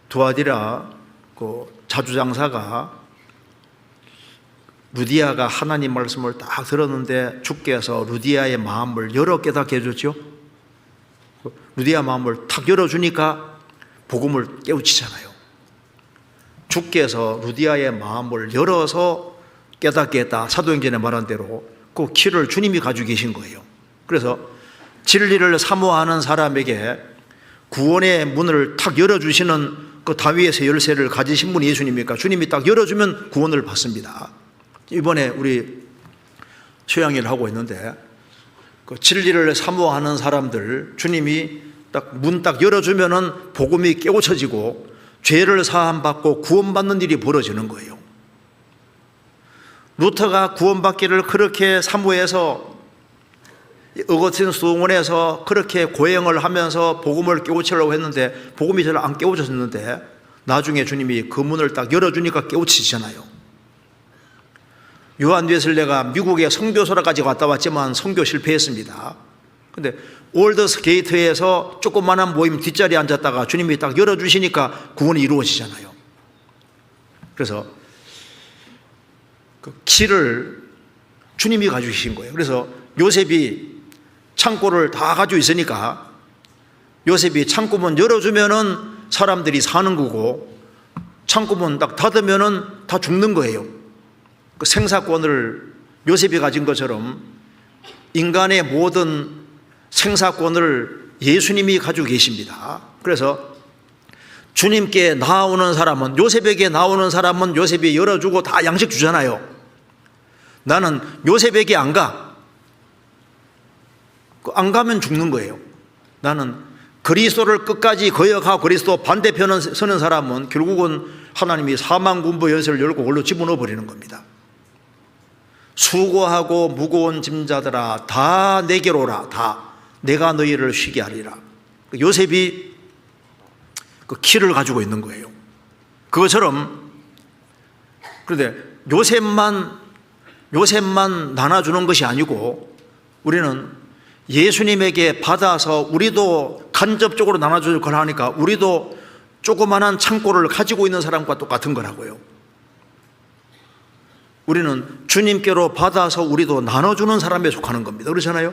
두아디라 그 자주장사가 루디아가 하나님 말씀을 딱 들었는데 주께서 루디아의 마음을 열어 깨닫게 해줬죠. 루디아 마음을 탁 열어주니까 복음을 깨우치잖아요. 주께서 루디아의 마음을 열어서 깨닫게 했다. 사도행전에 말한 대로 그 키를 주님이 가지고 계신 거예요. 그래서 진리를 사모하는 사람에게 구원의 문을 탁 열어주시는 그 다윗의 열쇠를 가지신 분이 예수님이니까 주님이 딱 열어주면 구원을 받습니다. 이번에 우리 소양일을 하고 있는데 그 진리를 사모하는 사람들 주님이 딱 문 딱 열어주면은 복음이 깨우쳐지고 죄를 사함받고 구원받는 일이 벌어지는 거예요. 루터가 구원받기를 그렇게 사모해서 어거스틴 수동원에서 그렇게 고행을 하면서 복음을 깨우치려고 했는데 복음이 잘 안 깨우쳐졌는데 나중에 주님이 그 문을 딱 열어주니까 깨우치잖아요. 요한 웨슬레가 미국에 선교소라까지 갔다 왔지만 선교 실패했습니다. 근데 올더스 게이트에서 조그만한 모임 뒷자리에 앉았다가 주님이 딱 열어주시니까 구원이 이루어지잖아요. 그래서 그 키를 주님이 가지고 계신 거예요. 그래서 요셉이 창고를 다 가지고 있으니까 요셉이 창고문 열어주면은 사람들이 사는 거고 창고문 딱 닫으면은 다 죽는 거예요. 그 생사권을 요셉이 가진 것처럼 인간의 모든 생사권을 예수님이 가지고 계십니다. 그래서 주님께 나오는 사람은 요셉에게 나오는 사람은 요셉이 열어주고 다 양식 주잖아요. 나는 요셉에게 안 가. 안 가면 죽는 거예요. 나는 그리스도를 끝까지 거역하고 그리스도 반대편에 서는 사람은 결국은 하나님이 사망군부 열쇠를 열고 그걸로 집어넣어 버리는 겁니다. 수고하고 무거운 짐자들아 다 내게로 오라. 다 내가 너희를 쉬게 하리라. 요셉이 그 키를 가지고 있는 거예요. 그것처럼 그런데 요셉만 나눠주는 것이 아니고 우리는 예수님에게 받아서 우리도 간접적으로 나눠줄 걸 하니까 우리도 조그만한 창고를 가지고 있는 사람과 똑같은 거라고요. 우리는 주님께로 받아서 우리도 나눠주는 사람에 속하는 겁니다. 그렇잖아요?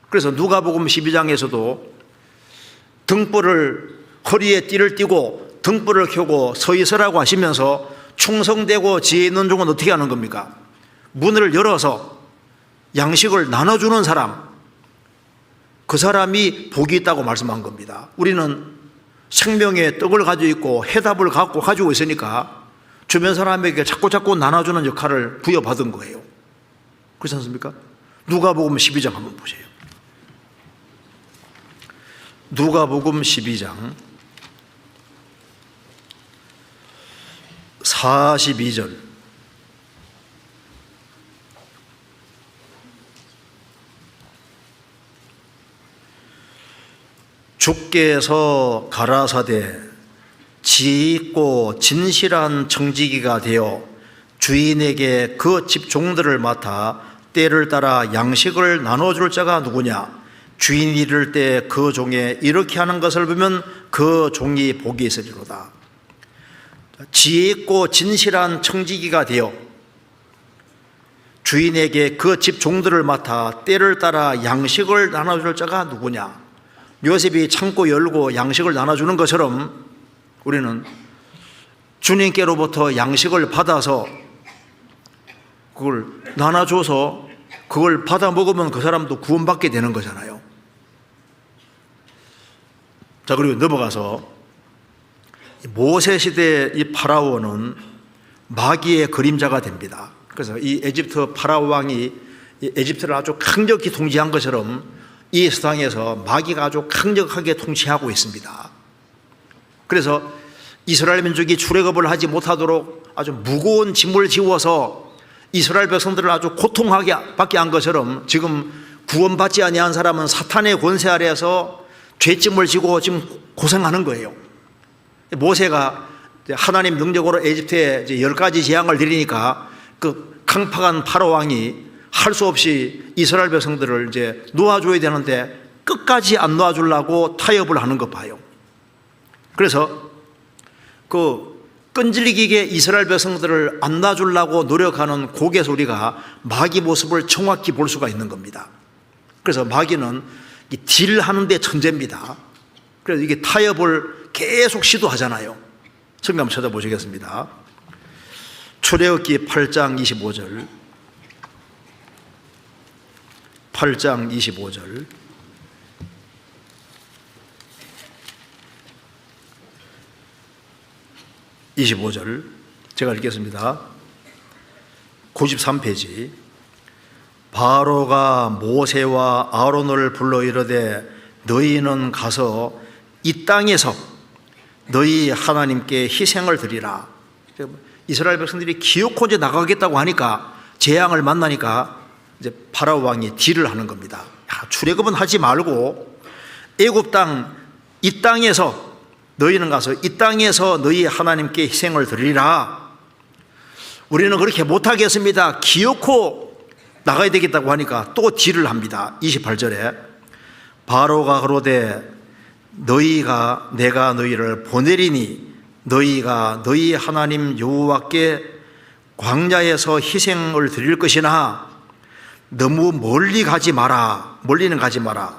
그래서 누가복음 12장에서도 등불을 허리에 띠를 띠고 등불을 켜고 서 있으라고 하시면서 충성되고 지혜 있는 종은 어떻게 하는 겁니까? 문을 열어서 양식을 나눠주는 사람, 그 사람이 복이 있다고 말씀한 겁니다. 우리는 생명의 떡을 가지고 있고 해답을 가지고 있으니까 주변 사람에게 자꾸 나눠주는 역할을 부여받은 거예요. 그렇지 않습니까? 누가복음 12장 한번 보세요. 누가복음 12장 42절 주께서 가라사대 지혜 있고 진실한 청지기가 되어 주인에게 그 집 종들을 맡아 때를 따라 양식을 나눠줄 자가 누구냐? 주인이 이를 때 그 종에 이렇게 하는 것을 보면 그 종이 복이 있으리로다. 지혜 있고 진실한 청지기가 되어 주인에게 그 집 종들을 맡아 때를 따라 양식을 나눠줄 자가 누구냐? 요셉이 창고 열고 양식을 나눠주는 것처럼 우리는 주님께로부터 양식을 받아서 그걸 나눠줘서 그걸 받아 먹으면 그 사람도 구원받게 되는 거잖아요. 자, 그리고 넘어가서 모세 시대 이 파라오는 마귀의 그림자가 됩니다. 그래서 이 에집트 파라오 왕이 에집트를 아주 강력히 통치한 것처럼 이 세상에서 마귀가 아주 강력하게 통치하고 있습니다. 그래서 이스라엘 민족이 출애굽을 하지 못하도록 아주 무거운 짐을 지워서 이스라엘 백성들을 아주 고통하게 받게 한 것처럼 지금 구원받지 아니한 사람은 사탄의 권세 아래에서 죄짐을 지고 지금 고생하는 거예요. 모세가 하나님 능력으로 에집트에 10가지 재앙을 내리니까 그 강팍한 파라오 왕이 할 수 없이 이스라엘 백성들을 이제 놓아줘야 되는데 끝까지 안 놓아주려고 타협을 하는 것 봐요. 그래서 그 끈질기게 이스라엘 백성들을 안 놔주려고 노력하는 고개 소리가 마귀 모습을 정확히 볼 수가 있는 겁니다. 그래서 마귀는 딜하는 데 천재입니다. 그래서 이게 타협을 계속 시도하잖아요. 성경 한번 쳐다보시겠습니다. 출애굽기 8장 25절 8장 25절 25절 제가 읽겠습니다. 93페이지. 바로가 모세와 아론을 불러 이르되 너희는 가서 이 땅에서 너희 하나님께 희생을 드리라. 이스라엘 백성들이 기어코 이제 나가겠다고 하니까 재앙을 만나니까 이제 파라오 왕이 딜을 하는 겁니다. 출애굽은 하지 말고 애굽 땅 이 땅에서 너희는 가서 이 땅에서 너희 하나님께 희생을 드리라. 우리는 그렇게 못하겠습니다. 기어코 나가야 되겠다고 하니까 또 딜을 합니다. 28절에 바로가 그러되 너희가 내가 너희를 보내리니 너희가 너희 하나님 여호와께 광야에서 희생을 드릴 것이나 너무 멀리 가지 마라. 멀리는 가지 마라.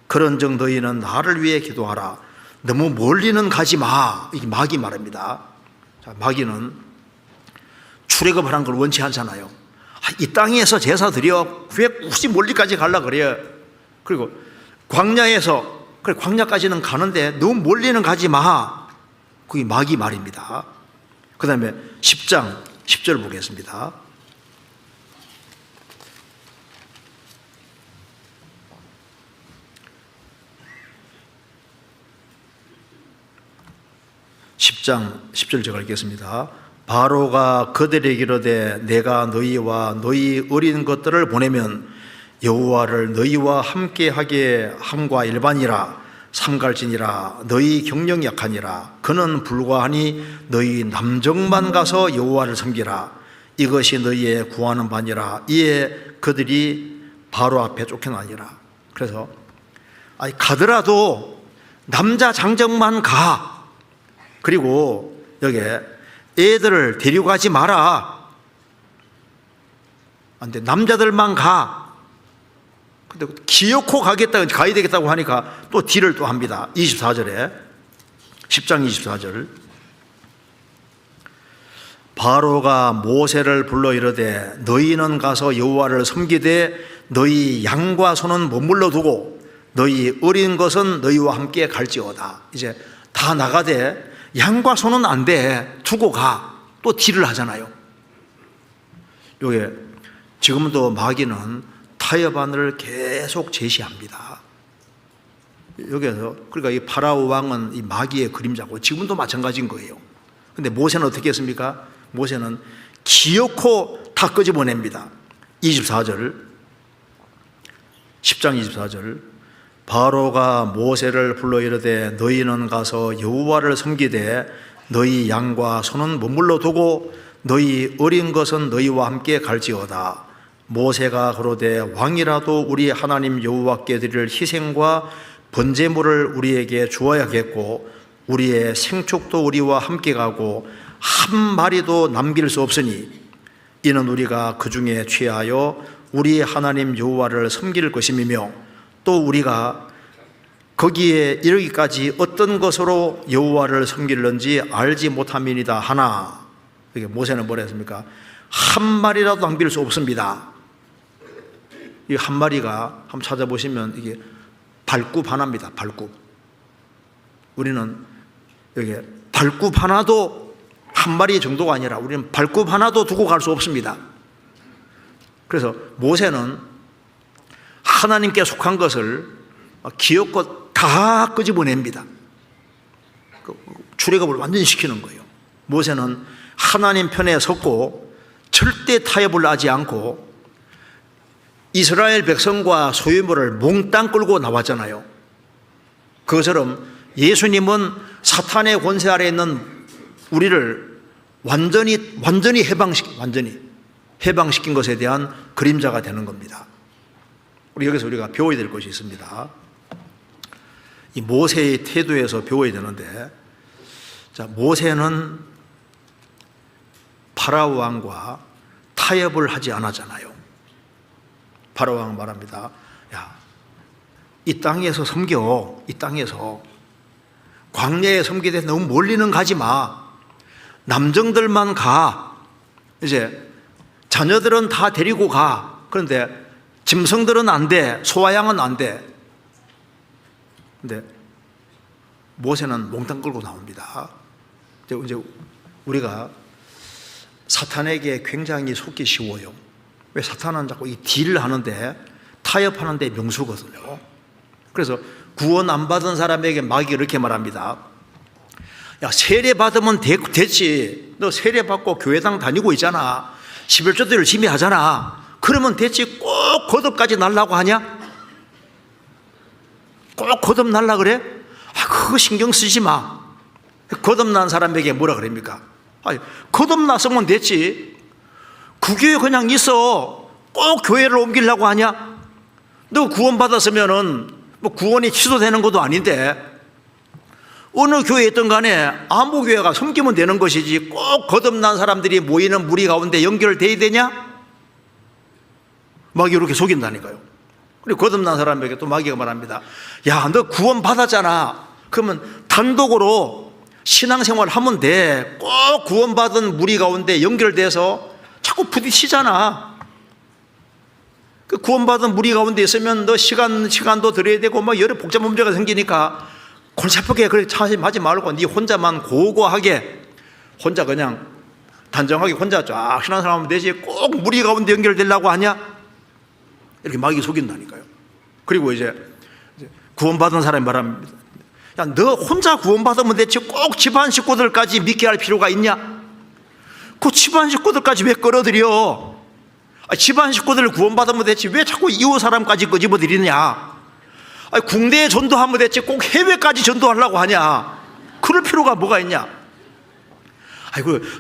그런즉 너희는 나를 위해 기도하라. 너무 멀리는 가지 마. 이게 마귀 말입니다. 자, 마귀는 출애굽을 하는 걸 원치 않잖아요. 이 땅에서 제사 드려. 왜 굳이 멀리까지 가려고 그래요? 그리고 광야에서, 그래, 광야까지는 가는데 너무 멀리는 가지 마. 그게 마귀 말입니다. 그 다음에 10장 10절 보겠습니다. (10장 10절) 제가 읽겠습니다. 바로가 그들에게 이르되 내가 너희와 너희 어린 것들을 보내면 여호와를 너희와 함께하게 함과 일반이라 삼갈진이라 너희 경영이 약하니라. 그는 불과하니 너희 남정만 가서 여호와를 섬기라. 이것이 너희의 구하는 바니라. 이에 그들이 바로 앞에 쫓겨나니라. 그래서 가더라도 남자 장정만 가. 그리고 여기에 애들을 데려가지 마라. 안 돼. 남자들만 가. 근데 기어코 가야 되겠다고 하니까 또 딜을 또 합니다. 24절에 10장 24절 바로가 모세를 불러 이르되 너희는 가서 여호와를 섬기되 너희 양과 소는 머물러 두고 너희 어린 것은 너희와 함께 갈지어다. 이제 다 나가되 양과 소는 안 돼. 두고 가. 또 딜을 하잖아요. 요게 지금도 마귀는 타협안을 계속 제시합니다. 여기에서 그러니까 이 파라오 왕은 이 마귀의 그림자고 지금도 마찬가지인 거예요. 근데 모세는 어떻게 했습니까? 모세는 기어코 다 끄집어냅니다. 24절 10장 24절 바로가 모세를 불러 이르되 너희는 가서 여호와를 섬기되 너희 양과 소는 머물러 두고 너희 어린 것은 너희와 함께 갈지어다. 모세가 그러되 왕이라도 우리 하나님 여호와께 드릴 희생과 번제물을 우리에게 주어야겠고 우리의 생축도 우리와 함께 가고 한 마리도 남길 수 없으니 이는 우리가 그 중에 취하여 우리 하나님 여호와를 섬길 것임이며 또 우리가 거기에 이르기까지 어떤 것으로 여호와를 섬길는지 알지 못함이니이다 하나. 이게 모세는 뭐라 했습니까? 한 마리라도 남길 수 없습니다. 이 한 마리가 한번 찾아보시면 이게 발굽 하나입니다. 발굽. 우리는 여기 발굽 하나도 한 마리 정도가 아니라 우리는 발굽 하나도 두고 갈 수 없습니다. 그래서 모세는 하나님께 속한 것을 기어코 다 끄집어냅니다. 출애굽을 완전히 시키는 거예요. 모세는 하나님 편에 섰고 절대 타협을 하지 않고 이스라엘 백성과 소유물을 몽땅 끌고 나왔잖아요. 그것처럼 예수님은 사탄의 권세 아래 있는 우리를 완전히 해방시킨 것에 대한 그림자가 되는 겁니다. 여기서 우리가 배워야 될 것이 있습니다. 이 모세의 태도에서 배워야 되는데, 자, 모세는 파라오 왕과 타협을 하지 않았잖아요. 파라오 왕 말합니다. 야, 이 땅에서 섬겨. 이 땅에서 광야에 섬기되 너무 멀리는 가지 마. 남정들만 가. 이제 자녀들은 다 데리고 가. 그런데 짐승들은 안 돼. 소와 양은 안 돼. 근데 모세는 몽땅 끌고 나옵니다. 이제 우리가 사탄에게 굉장히 속기 쉬워요. 왜? 사탄은 자꾸 이 딜을 하는데, 타협하는데 명수거든요. 그래서 구원 안 받은 사람에게 마귀가 이렇게 말합니다. 야, 세례 받으면 됐지. 너 세례 받고 교회당 다니고 있잖아. 11조도 열심히 하잖아. 그러면 됐지. 꼭 거듭까지 날라고 하냐? 꼭 거듭 날라 그래? 그거 신경 쓰지 마. 거듭난 사람에게 뭐라 그럽니까? 거듭났으면 됐지. 그 교회 그냥 있어. 꼭 교회를 옮기려고 하냐? 너 구원받았으면은 뭐 구원이 취소되는 것도 아닌데, 어느 교회에 있든 간에 아무 교회가 섬기면 되는 것이지 꼭 거듭난 사람들이 모이는 무리 가운데 연결돼야 되냐? 마귀가 이렇게 속인다니까요. 그리고 거듭난 사람에게 또 마귀가 말합니다. 야, 너 구원 받았잖아. 그러면 단독으로 신앙생활 하면 돼. 꼭 구원받은 무리 가운데 연결돼서 자꾸 부딪히잖아. 그 구원받은 무리 가운데 있으면 너 시간도 들여야 되고 막 여러 복잡한 문제가 생기니까 골치 아프게 그렇게 하지 말고 네 혼자만 고고하게 혼자 그냥 단정하게 혼자 쫙 신앙생활 하면 되지 꼭 무리 가운데 연결되려고 하냐? 이렇게 마귀 속인다니까요. 그리고 이제 구원받은 사람이 말합니다. 야, 너 혼자 구원받으면 됐지 꼭 집안 식구들까지 믿게 할 필요가 있냐? 그 집안 식구들까지 왜 끌어들여? 집안 식구들을 구원받으면 됐지 왜 자꾸 이웃 사람까지 끄집어들이냐? 국내에 전도하면 됐지 꼭 해외까지 전도하려고 하냐? 그럴 필요가 뭐가 있냐?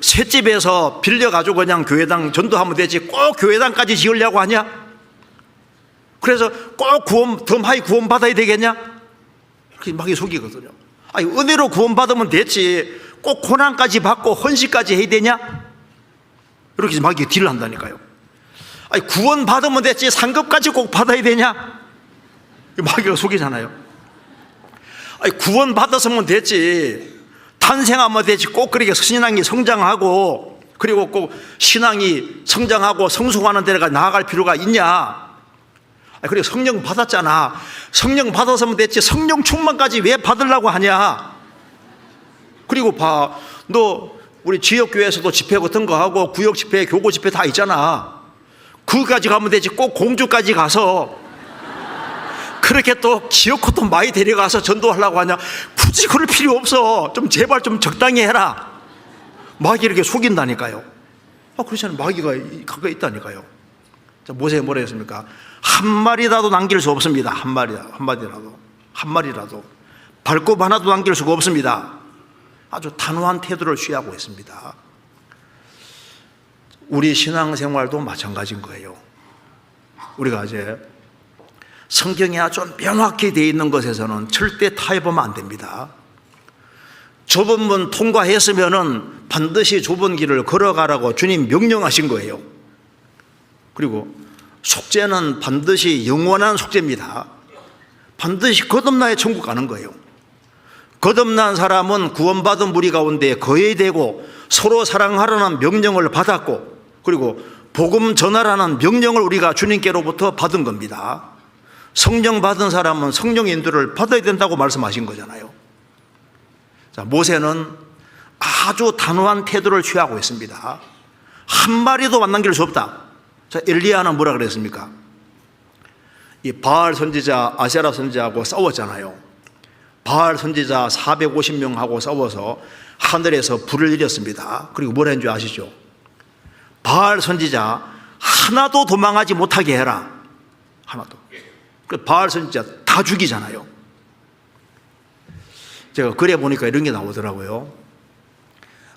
셋집에서 빌려가지고 그냥 교회당 전도하면 되지 꼭 교회당까지 지으려고 하냐? 그래서 꼭 더 많이 구원받아야 되겠냐? 그게 마귀 속이거든요. 은혜로 구원받으면 됐지 꼭 고난까지 받고 헌신까지 해야 되냐? 이렇게 마귀가 딜을 한다니까요. 구원받으면 됐지 상급까지 꼭 받아야 되냐? 마귀가 속이잖아요. 구원받았으면 됐지 탄생하면 됐지 꼭 그렇게 신앙이 성장하고 그리고 꼭 신앙이 성장하고 성숙하는 데가 나아갈 필요가 있냐? 그리고 성령 받았잖아. 성령 받았으면 됐지 성령 충만까지 왜 받으려고 하냐? 그리고 봐, 너 우리 지역교회에서도 집회 같은 거 하고 구역 집회, 교고 집회 다 있잖아. 그까지 가면 되지 꼭 공주까지 가서 그렇게 또 기어코 또 많이 데려가서 전도하려고 하냐? 굳이 그럴 필요 없어. 좀 제발 좀 적당히 해라. 마귀 이렇게 속인다니까요. 그렇지 않아요. 마귀가 가까이 있다니까요. 자, 모세가 뭐라 했습니까? 한 마리라도 남길 수 없습니다. 한 마리라도 발굽 하나도 남길 수가 없습니다. 아주 단호한 태도를 취하고 있습니다. 우리 신앙생활도 마찬가지인 거예요. 우리가 이제 성경에 아주 명확히 되어 있는 것에서는 절대 타협하면 안 됩니다. 좁은 문 통과했으면은 반드시 좁은 길을 걸어가라고 주님 명령하신 거예요. 그리고 속죄는 반드시 영원한 속죄입니다. 반드시 거듭나야 천국 가는 거예요. 거듭난 사람은 구원받은 무리 가운데 거해야 되고 서로 사랑하라는 명령을 받았고 그리고 복음 전하라는 명령을 우리가 주님께로부터 받은 겁니다. 성령 받은 사람은 성령 인도를 받아야 된다고 말씀하신 거잖아요. 자, 모세는 아주 단호한 태도를 취하고 있습니다. 한 마리도 안 남길 수 없다. 자, 엘리야는 뭐라 그랬습니까? 이 바알 선지자 아세라 선지자하고 싸웠잖아요. 바알 선지자 450명하고 싸워서 하늘에서 불을 일었습니다. 그리고 뭐라 했는지 아시죠? 바알 선지자 하나도 도망하지 못하게 해라. 하나도. 그 바알 선지자 다 죽이잖아요. 제가 그래 보니까 이런 게 나오더라고요.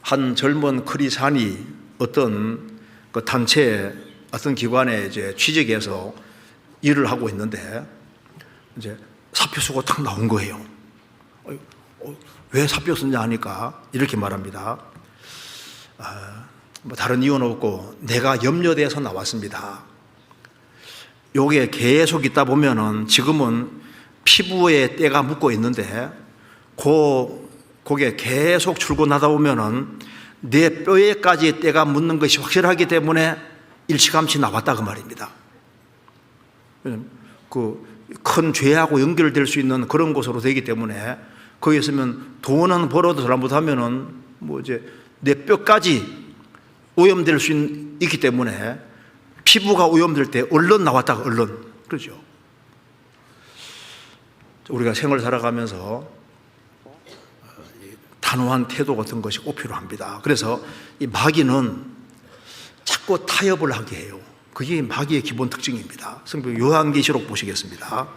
한 젊은 크리스찬이 어떤 그 단체, 어떤 기관에 이제 취직해서 일을 하고 있는데 이제 사표 쓰고 탁 나온 거예요. 왜 사표 썼냐 하니까 이렇게 말합니다. 뭐 다른 이유는 없고 내가 염려돼서 나왔습니다. 요게 계속 있다 보면은 지금은 피부에 때가 묻고 있는데 그게 계속 출근하다 보면은 내 뼈에까지 때가 묻는 것이 확실하기 때문에 일찌감치 나왔다 그 말입니다. 그 큰 죄하고 연결될 수 있는 그런 곳으로 되기 때문에 거기 있으면 돈은 벌어도 잘못하면은 뭐 이제 내 뼈까지 오염될 수 있기 때문에 피부가 오염될 때 얼른 나왔다가 얼른 그러죠. 우리가 생을 살아가면서 단호한 태도 같은 것이 꼭 필요합니다. 그래서 이 마귀는 자꾸 타협을 하게 해요. 그게 마귀의 기본 특징입니다. 성경 요한계시록 보시겠습니다.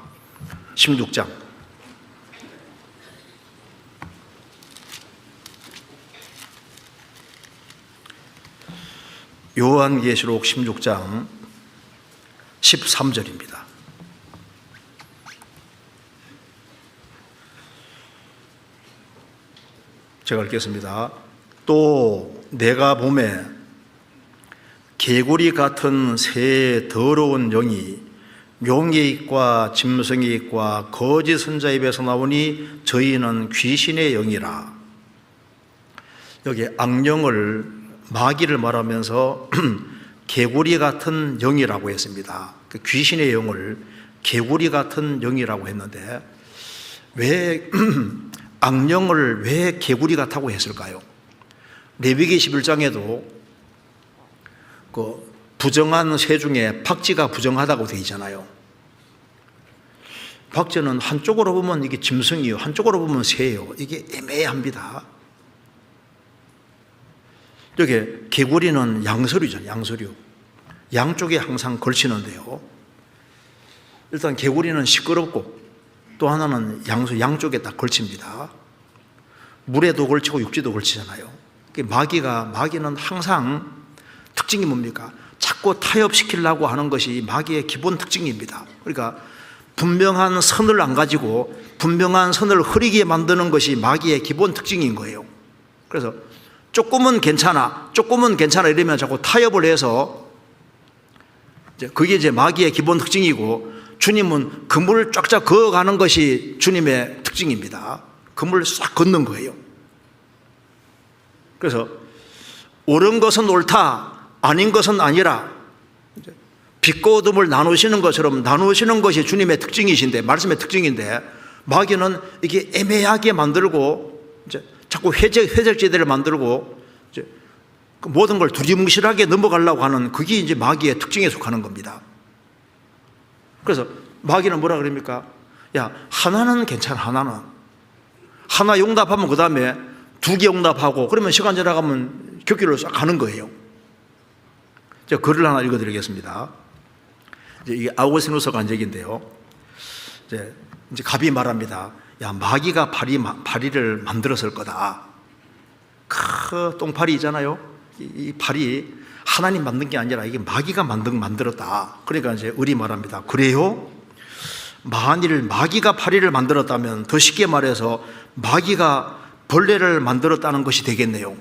16장. 요한계시록 16장 13절입니다. 제가 읽겠습니다. 또 내가 보매 개구리 같은 새 더러운 영이 용의 입과 짐승의 입과 거짓 선자 입에서 나오니 저희는 귀신의 영이라. 여기 악령을 마귀를 말하면서 개구리 같은 영이라고 했습니다. 그 귀신의 영을 개구리 같은 영이라고 했는데 왜 악령을 왜 개구리 같다고 했을까요? 레위기 11장에도 그 부정한 새 중에 박쥐가 부정하다고 되어 있잖아요. 박쥐는 한쪽으로 보면 이게 짐승이요, 한쪽으로 보면 새예요. 이게 애매합니다. 여기 개구리는 양서류잖아요. 양서류. 양쪽에 항상 걸치는데요. 일단 개구리는 시끄럽고 또 하나는 양쪽에 딱 걸칩니다. 물에도 걸치고 육지도 걸치잖아요. 마귀는 항상 특징이 뭡니까? 자꾸 타협시키려고 하는 것이 마귀의 기본 특징입니다. 그러니까 분명한 선을 안 가지고 분명한 선을 흐리게 만드는 것이 마귀의 기본 특징인 거예요. 그래서 조금은 괜찮아 이러면 자꾸 타협을 해서 그게 이제 마귀의 기본 특징이고, 주님은 그물을 쫙쫙 그어가는 것이 주님의 특징입니다. 그물을 싹 걷는 거예요. 그래서 옳은 것은 옳다, 아닌 것은 아니라 빛과 어둠을 나누시는 것처럼 나누시는 것이 주님의 특징이신데, 말씀의 특징인데, 마귀는 이게 애매하게 만들고 이제 자꾸 회적지대를 만들고 이제 모든 걸 두리뭉실하게 넘어가려고 하는, 그게 이제 마귀의 특징에 속하는 겁니다. 그래서 마귀는 뭐라 그럽니까? 야, 하나는 괜찮아. 하나 용납하면 그 다음에 2개 용납하고 그러면 시간 지나가면 격기로 싹 가는 거예요. 제가 글을 하나 읽어드리겠습니다. 이게 아우구스티누스 간증인데요. 이제 갑이 말합니다. 야, 마귀가 파리를 만들었을 거다. 똥파리 있잖아요. 이 파리 하나님 만든 게 아니라 이게 마귀가 만들었다. 그러니까 이제 을이 말합니다. 그래요? 만일 마귀가 파리를 만들었다면 더 쉽게 말해서 마귀가 벌레를 만들었다는 것이 되겠네요.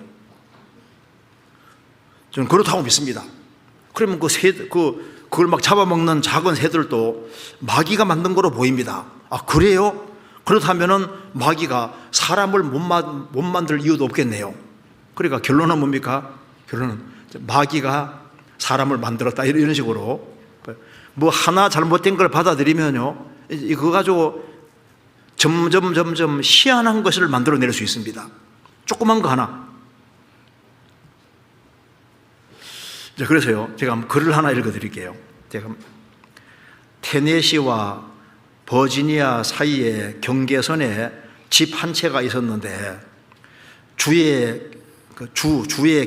저는 그렇다고 믿습니다. 그러면 그걸 막 잡아먹는 작은 새들도 마귀가 만든 거로 보입니다. 아, 그래요? 그렇다면은 마귀가 사람을 못 만들 이유도 없겠네요. 그러니까 결론은 뭡니까? 결론은 마귀가 사람을 만들었다, 이런 식으로 뭐 하나 잘못된 걸 받아들이면요, 이거 가지고 점점 희한한 것을 만들어낼 수 있습니다. 조그만 거 하나. 그래서요, 제가 한번 글을 하나 읽어드릴게요. 제가 테네시와 버지니아 사이의 경계선에 집 한 채가 있었는데 주의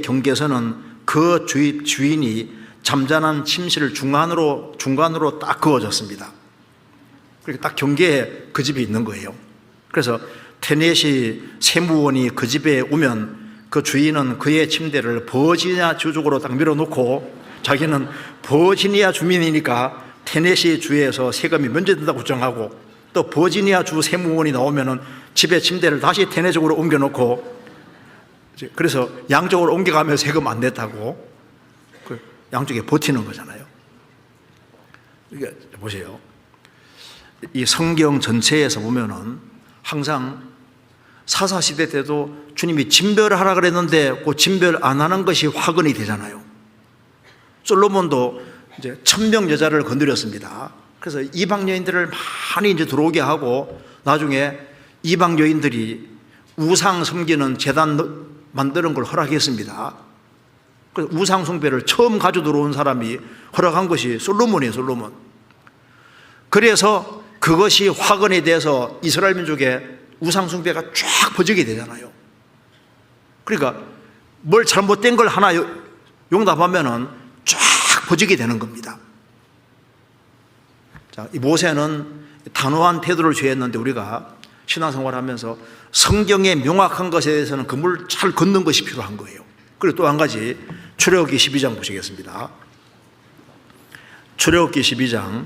경계선은 그 주인이 잠자는 침실을 중간으로 딱 그어졌습니다. 그렇게 딱 경계에 그 집이 있는 거예요. 그래서 테네시 세무원이 그 집에 오면 그 주인은 그의 침대를 버지니아 주 쪽으로 딱 밀어놓고 자기는 버지니아 주민이니까 테네시 주에서 세금이 면제된다고 주장하고, 또 버지니아 주 세무원이 나오면은 집에 침대를 다시 테네 쪽으로 옮겨놓고, 그래서 양쪽으로 옮겨가면서 세금 안 냈다고 양쪽에 버티는 거잖아요. 이게 보세요. 이 성경 전체에서 보면은 항상 사사시대 때도 주님이 진별하라 그랬는데 그 진별 안 하는 것이 화근이 되잖아요. 솔로몬도 이제 1000명 여자를 건드렸습니다. 그래서 이방 여인들을 많이 이제 들어오게 하고, 나중에 이방 여인들이 우상 섬기는 제단 만드는 걸 허락했습니다. 그래서 우상 숭배를 처음 가져 들어온 사람이 허락한 것이 솔로몬이에요, 솔로몬. 그래서 그것이 화근이 돼서 이스라엘 민족의 우상 숭배가 쫙 퍼지게 되잖아요. 그러니까 뭘 잘못된 걸 하나 용납하면은 쫙 퍼지게 되는 겁니다. 자, 이 모세는 단호한 태도를 취했는데 우리가 신앙생활 하면서 성경에 명확한 것에 대해서는 그 물 잘 걷는 것이 필요한 거예요. 그리고 또 한 가지, 출애굽기 12장 보시겠습니다. 출애굽기 12장.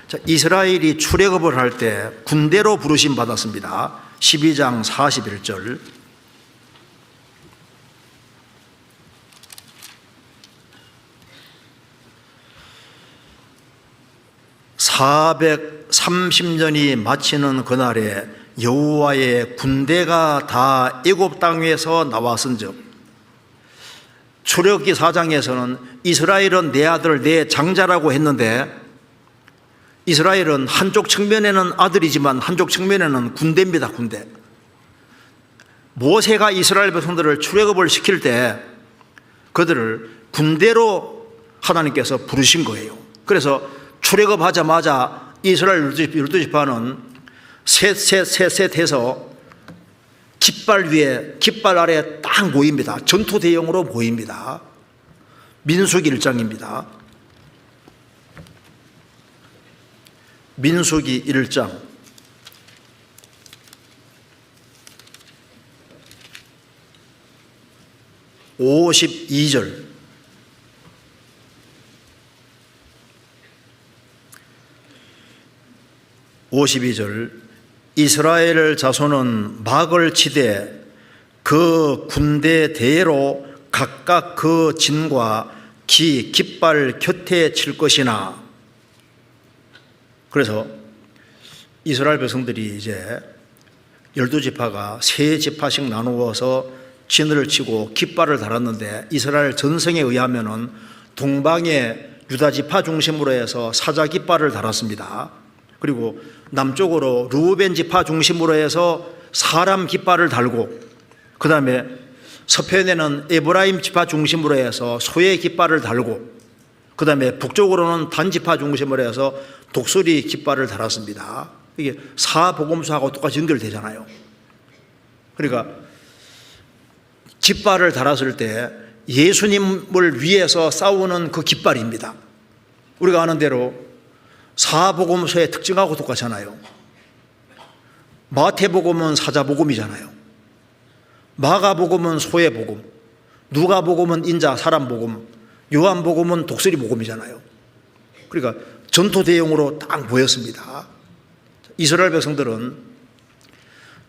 자, 이스라엘이 출애굽을 할 때 군대로 부르심 받았습니다. 12장 41절. (430년이) 마치는 그날에 여호와의 군대가 다 애굽 땅에서 나왔은즉. 출애굽기 4장에서는 이스라엘은 내 아들 내 장자라고 했는데, 이스라엘은 한쪽 측면에는 아들이지만 한쪽 측면에는 군대입니다. 군대. 모세가 이스라엘 백성들을 출애굽을 시킬 때 그들을 군대로 하나님께서 부르신 거예요. 그래서 출애굽하자마자 이스라엘 12지파는 셋 해서 깃발 위에, 깃발 아래에 딱 모입니다. 전투 대형으로 모입니다. 민수기 1장입니다. 민수기 1장 52절. 이스라엘 자손은 막을 치되 그 군대 대로 각각 그 진과 깃발 곁에 칠 것이나. 그래서 이스라엘 백성들이 이제 12지파가 3지파씩 나누어서 진을 치고 깃발을 달았는데, 이스라엘 전성에 의하면은 동방의 유다지파 중심으로 해서 사자 깃발을 달았습니다. 그리고 남쪽으로 르우벤 지파 중심으로 해서 사람 깃발을 달고, 그 다음에 서편에는 에브라임 지파 중심으로 해서 소의 깃발을 달고, 그 다음에 북쪽으로는 단 지파 중심으로 해서 독수리 깃발을 달았습니다. 이게 사복음서하고 똑같이 연결되잖아요. 그러니까 깃발을 달았을 때 예수님을 위해서 싸우는 그 깃발입니다. 우리가 아는 대로 사복음서의 특징하고 똑같잖아요. 마태복음은 사자복음이잖아요. 마가복음은 소의 복음, 누가복음은 인자 사람 복음, 요한복음은 독수리 복음이잖아요. 그러니까 전투 대용으로 딱 모였습니다. 이스라엘 백성들은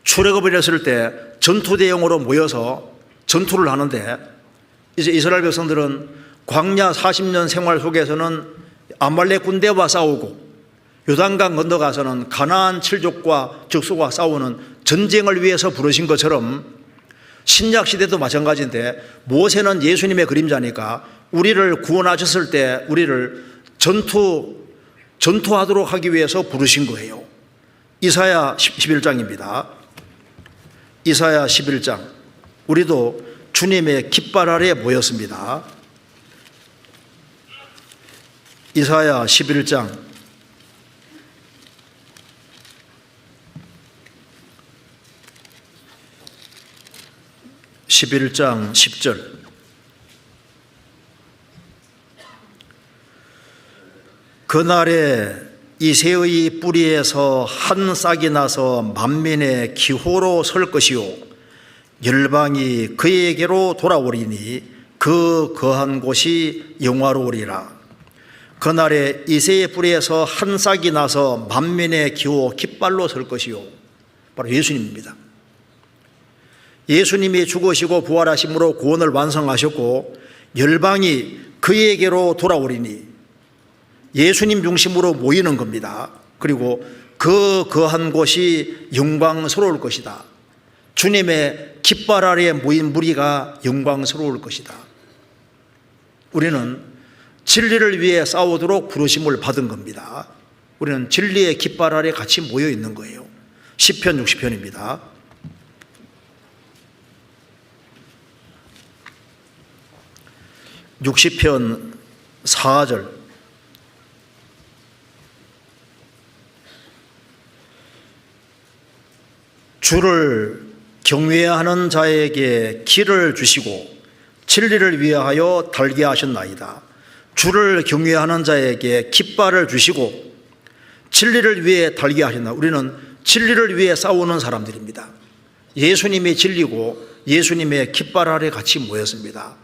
출애굽을 했을 때 전투 대용으로 모여서 전투를 하는데, 이제 이스라엘 백성들은 광야 40년 생활 속에서는 아말렉 군대와 싸우고, 요단강 건너가서는 가나안 7족과 적수와 싸우는 전쟁을 위해서 부르신 것처럼 신약 시대도 마찬가지인데, 모세는 예수님의 그림자니까 우리를 구원하셨을 때 우리를 전투하도록 하기 위해서 부르신 거예요. 이사야 11장입니다. 이사야 11장. 우리도 주님의 깃발 아래에 모였습니다. 이사야 11장 10절. 그날에 이새의 뿌리에서 한 싹이 나서 만민의 기호로 설 것이요 열방이 그에게로 돌아오리니 그 거한 곳이 영화로우리라. 그날에 이새의 뿌리에서 한 싹이 나서 만민의 기호 깃발로 설 것이요, 바로 예수님입니다. 예수님이 죽으시고 부활하심으로 구원을 완성하셨고 열방이 그에게로 돌아오리니 예수님 중심으로 모이는 겁니다. 그리고 그 거한 곳이 영광스러울 것이다. 주님의 깃발 아래에 모인 무리가 영광스러울 것이다. 우리는 진리를 위해 싸우도록 부르심을 받은 겁니다. 우리는 진리의 깃발 아래 같이 모여 있는 거예요. 시편 60편입니다. 60편 4절. 주를 경외하는 자에게 길을 주시고 진리를 위하여 달게 하셨나이다. 주를 경외하는 자에게 깃발을 주시고 진리를 위해 달게 하셨나. 우리는 진리를 위해 싸우는 사람들입니다. 예수님이 진리고 예수님의 깃발 아래 같이 모였습니다.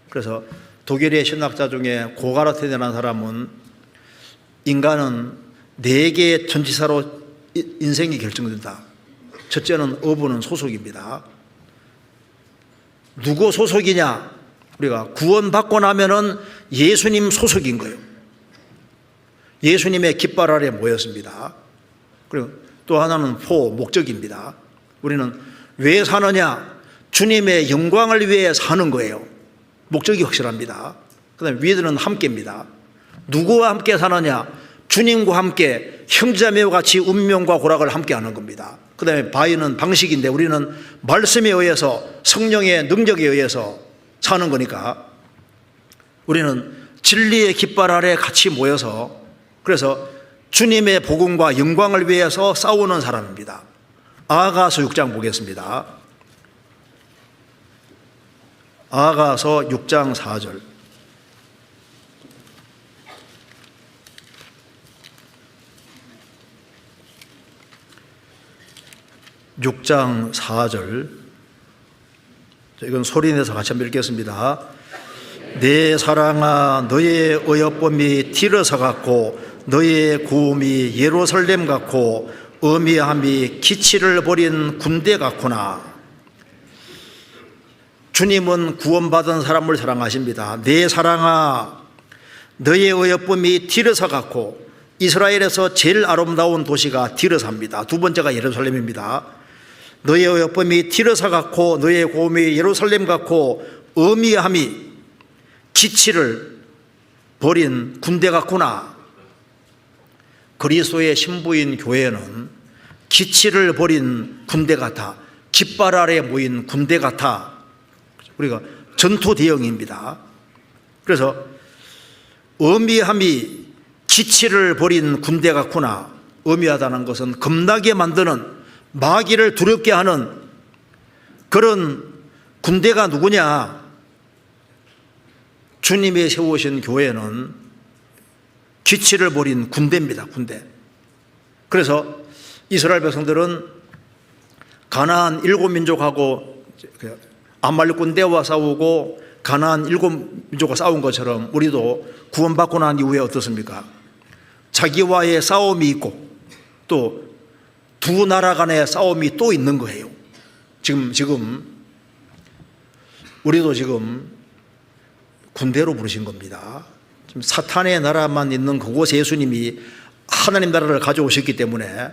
그래서 독일의 신학자 중에 고가르텐이라는 사람은 인간은 4개의 전치사로 인생이 결정된다. 첫째는 어부는 소속입니다. 누구 소속이냐? 우리가 구원받고 나면은 예수님 소속인 거예요. 예수님의 깃발 아래 모였습니다. 그리고 또 하나는 목적입니다. 우리는 왜 사느냐? 주님의 영광을 위해 사는 거예요. 목적이 확실합니다. 그 다음에 위들은 함께입니다. 누구와 함께 사느냐? 주님과 함께 형제자매와 같이 운명과 고락을 함께 하는 겁니다. 그 다음에 바위는 방식인데 우리는 말씀에 의해서 성령의 능력에 의해서 사는 거니까 우리는 진리의 깃발 아래 같이 모여서 그래서 주님의 복음과 영광을 위해서 싸우는 사람입니다. 아가서 6장 보겠습니다. 아가서 6장 4절. (6장 4절) 이건 소리내서 같이 한번 읽겠습니다. 내 사랑아, 너의 어여쁨이 티르사 같고 너의 구음이 예루살렘 같고 어미함이 기치를 버린 군대 같구나. 주님은 구원받은 사람을 사랑하십니다. 내 사랑아, 너의 어여쁨이 티르사 같고, 이스라엘에서 제일 아름다운 도시가 티르사입니다. 두 번째가 예루살렘입니다. 너의 어여쁨이 티르사 같고 너의 고음이 예루살렘 같고 어미함이 기치를 버린 군대 같구나. 그리스도의 신부인 교회는 기치를 버린 군대 같아, 깃발 아래 모인 군대 같아. 우리가 전투 대형입니다. 그래서 어미함이 기치를 버린 군대 같구나. 어미하다는 것은 겁나게 만드는, 마귀를 두렵게 하는 그런 군대가 누구냐? 주님이 세우신 교회는 기치를 버린 군대입니다. 군대. 그래서 이스라엘 백성들은 가나안 7민족하고 아말렉 군대와 싸우고 가나안 7민족과 싸운 것처럼 우리도 구원받고 난 이후에 어떻습니까? 자기와의 싸움이 있고 또 두 나라 간의 싸움이 또 있는 거예요. 지금 우리도 지금 군대로 부르신 겁니다. 지금 사탄의 나라만 있는 그곳에 예수님이 하나님 나라를 가져오셨기 때문에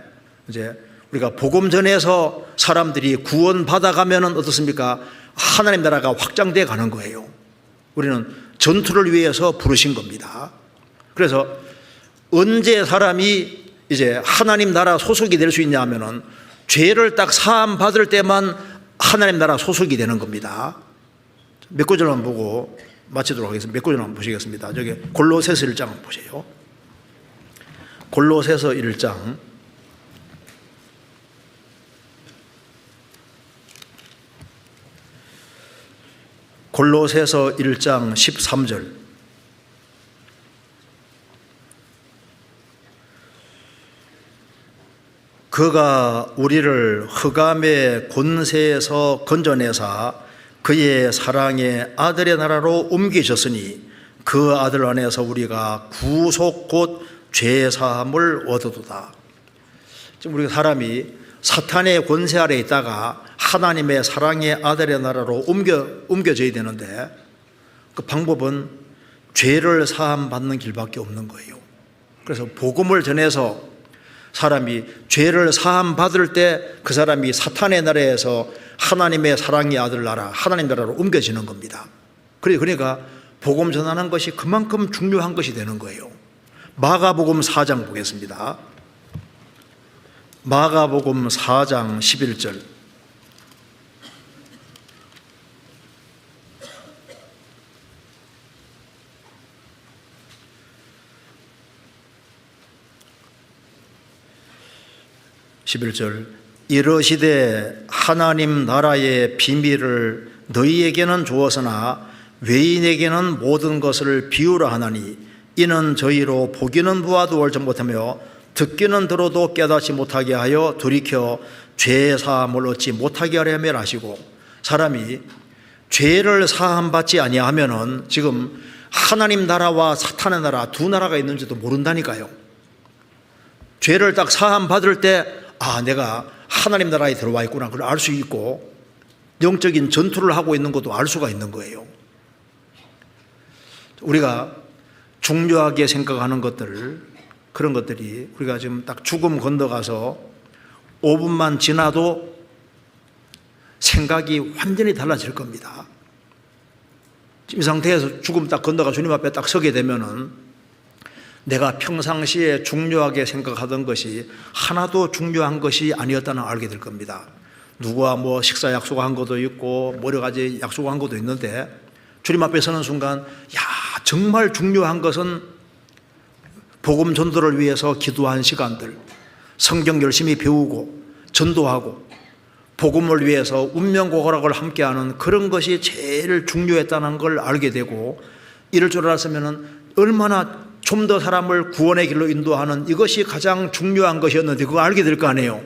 이제 우리가 복음 전해서 사람들이 구원받아 가면은 어떻습니까? 하나님 나라가 확장돼 가는 거예요. 우리는 전투를 위해서 부르신 겁니다. 그래서 언제 사람이 이제 하나님 나라 소속이 될 수 있냐 하면은 죄를 딱 사함 받을 때만 하나님 나라 소속이 되는 겁니다. 몇 구절만 보고 마치도록 하겠습니다. 몇 구절 한번 보시겠습니다. 저기 골로새서 1장 한번 보세요. 골로새서 1장 13절. 그가 우리를 흑암의 권세에서 건져내사 그의 사랑의 아들의 나라로 옮기셨으니 그 아들 안에서 우리가 구속 곧 죄사함을 얻어도다. 지금 우리가 사람이 사탄의 권세 아래 있다가 하나님의 사랑의 아들의 나라로 옮겨져야 되는데 그 방법은 죄를 사함 받는 길밖에 없는 거예요. 그래서 복음을 전해서 사람이 죄를 사함 받을 때 그 사람이 사탄의 나라에서 하나님의 사랑의 아들 나라, 하나님 나라로 옮겨지는 겁니다. 그러니까 복음 전하는 것이 그만큼 중요한 것이 되는 거예요. 마가복음 4장 보겠습니다. 마가복음 4장 11절. 이르시되 하나님 나라의 비밀을 너희에게는 주었으나 외인에게는 모든 것을 비유라 하나니 이는 저희로 보기는 보아도 알지 못하며 듣기는 들어도 깨닫지 못하게 하여 돌이켜 죄 사함을 얻지 못하게 하려면 하시고, 사람이 죄를 사함 받지 아니하면은 지금 하나님 나라와 사탄의 나라 두 나라가 있는지도 모른다니까요. 죄를 딱 사함 받을 때 내가 하나님 나라에 들어와 있구나 그걸 알 수 있고, 영적인 전투를 하고 있는 것도 알 수가 있는 거예요. 우리가 중요하게 생각하는 것들, 그런 것들이 우리가 지금 딱 죽음 건너가서 5분만 지나도 생각이 완전히 달라질 겁니다. 이 상태에서 죽음 딱 건너가 주님 앞에 딱 서게 되면은 내가 평상시에 중요하게 생각하던 것이 하나도 중요한 것이 아니었다는 걸 알게 될 겁니다. 누구와 식사 약속한 것도 있고 여러 가지 약속한 것도 있는데 주님 앞에 서는 순간 정말 중요한 것은 복음 전도를 위해서 기도한 시간들, 성경 열심히 배우고 전도하고 복음을 위해서 운명고고락을 함께하는 그런 것이 제일 중요했다는 걸 알게 되고, 이럴 줄 알았으면 얼마나 좀 더 사람을 구원의 길로 인도하는 이것이 가장 중요한 것이었는데 그거 알게 될 거 아니에요.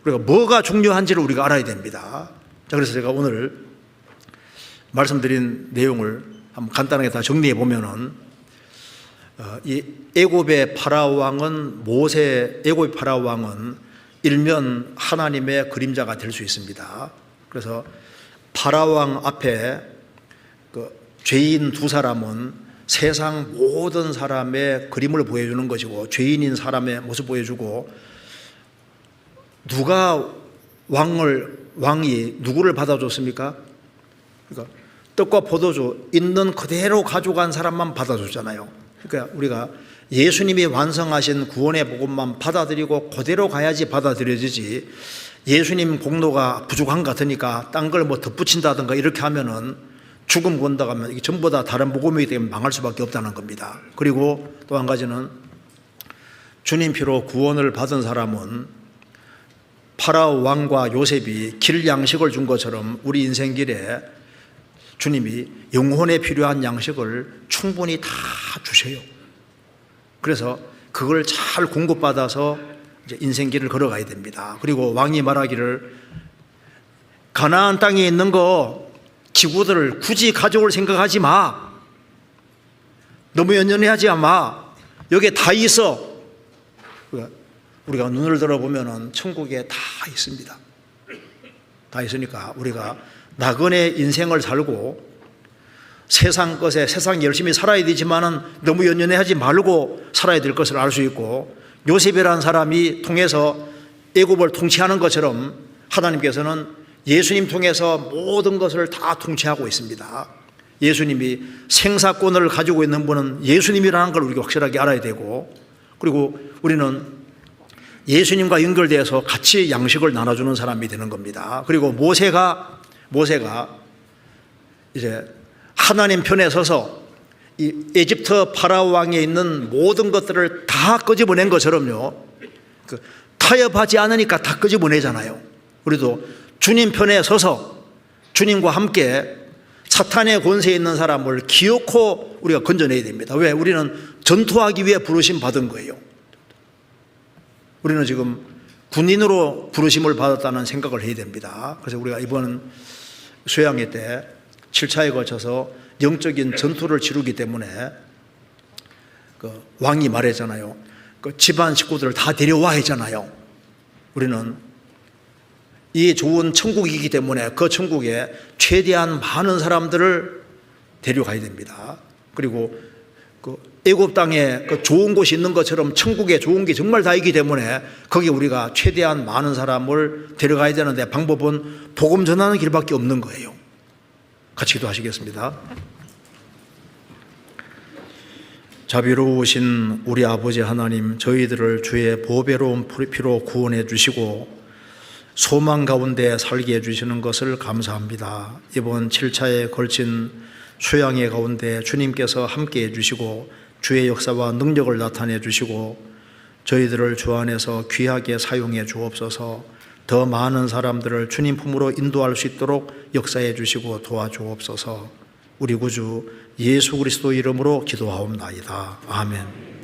우리가 뭐가 중요한지를 우리가 알아야 됩니다. 자, 그래서 제가 오늘 말씀드린 내용을 한번 간단하게 다 정리해 보면은, 이 애굽의 파라오 왕은 애굽의 파라오 왕은 일면 하나님의 그림자가 될 수 있습니다. 그래서 파라오 왕 앞에 죄인 두 사람은 세상 모든 사람의 그림을 보여주는 것이고, 죄인인 사람의 모습 보여주고, 누가 왕이 누구를 받아줬습니까? 그러니까 떡과 포도주 있는 그대로 가져간 사람만 받아줬잖아요. 그러니까 우리가 예수님이 완성하신 구원의 복음만 받아들이고 그대로 가야지 받아들여지지, 예수님 공로가 부족한 것 같으니까 딴 걸 덧붙인다든가 이렇게 하면은 죽음 건너가면 이게 전부 다 다른 복음이기 때문에 망할 수밖에 없다는 겁니다. 그리고 또 한 가지는 주님 피로 구원을 받은 사람은 파라오 왕과 요셉이 길 양식을 준 것처럼 우리 인생 길에 주님이 영혼에 필요한 양식을 충분히 다 주셔요. 그래서 그걸 잘 공급받아서 이제 인생 길을 걸어가야 됩니다. 그리고 왕이 말하기를 가나안 땅에 있는 거 기구들을 굳이 가져올 생각하지 마. 너무 연연해하지 마. 여기에 다 있어. 우리가 눈을 들어보면 천국에 다 있습니다. 다 있으니까 우리가 나그네 인생을 살고 세상 것에 세상 열심히 살아야 되지만은 너무 연연해하지 말고 살아야 될 것을 알 수 있고, 요셉이라는 사람이 통해서 애굽을 통치하는 것처럼 하나님께서는 예수님 통해서 모든 것을 다 통치하고 있습니다. 예수님이 생사권을 가지고 있는 분은 예수님이라는 걸 우리가 확실하게 알아야 되고, 그리고 우리는 예수님과 연결되어서 같이 양식을 나눠주는 사람이 되는 겁니다. 그리고 모세가 이제 하나님 편에 서서 이 에집트 파라오 왕에 있는 모든 것들을 다 끄집어낸 것처럼요, 타협하지 않으니까 다 끄집어내잖아요. 우리도 주님 편에 서서 주님과 함께 사탄의 권세에 있는 사람을 기어코 우리가 건져내야 됩니다. 왜? 우리는 전투하기 위해 부르심 받은 거예요. 우리는 지금 군인으로 부르심을 받았다는 생각을 해야 됩니다. 그래서 우리가 이번 수양회 때 7차에 걸쳐서 영적인 전투를 치르기 때문에 왕이 말했잖아요. 집안 식구들을 다 데려와 했잖아요. 우리는 이 좋은 천국이기 때문에 그 천국에 최대한 많은 사람들을 데려가야 됩니다. 그리고 애굽 땅에 좋은 곳이 있는 것처럼 천국에 좋은 게 정말 다 있기 때문에 거기 우리가 최대한 많은 사람을 데려가야 되는데 방법은 복음 전하는 길밖에 없는 거예요. 같이 기도하시겠습니다. 자비로우신 우리 아버지 하나님, 저희들을 주의 보배로운 피로 구원해 주시고 소망 가운데 살게 해주시는 것을 감사합니다. 이번 7차에 걸친 수양회 가운데 주님께서 함께 해주시고 주의 역사와 능력을 나타내 주시고 저희들을 주 안에서 귀하게 사용해 주옵소서. 더 많은 사람들을 주님 품으로 인도할 수 있도록 역사해 주시고 도와주옵소서. 우리 구주 예수 그리스도 이름으로 기도하옵나이다. 아멘.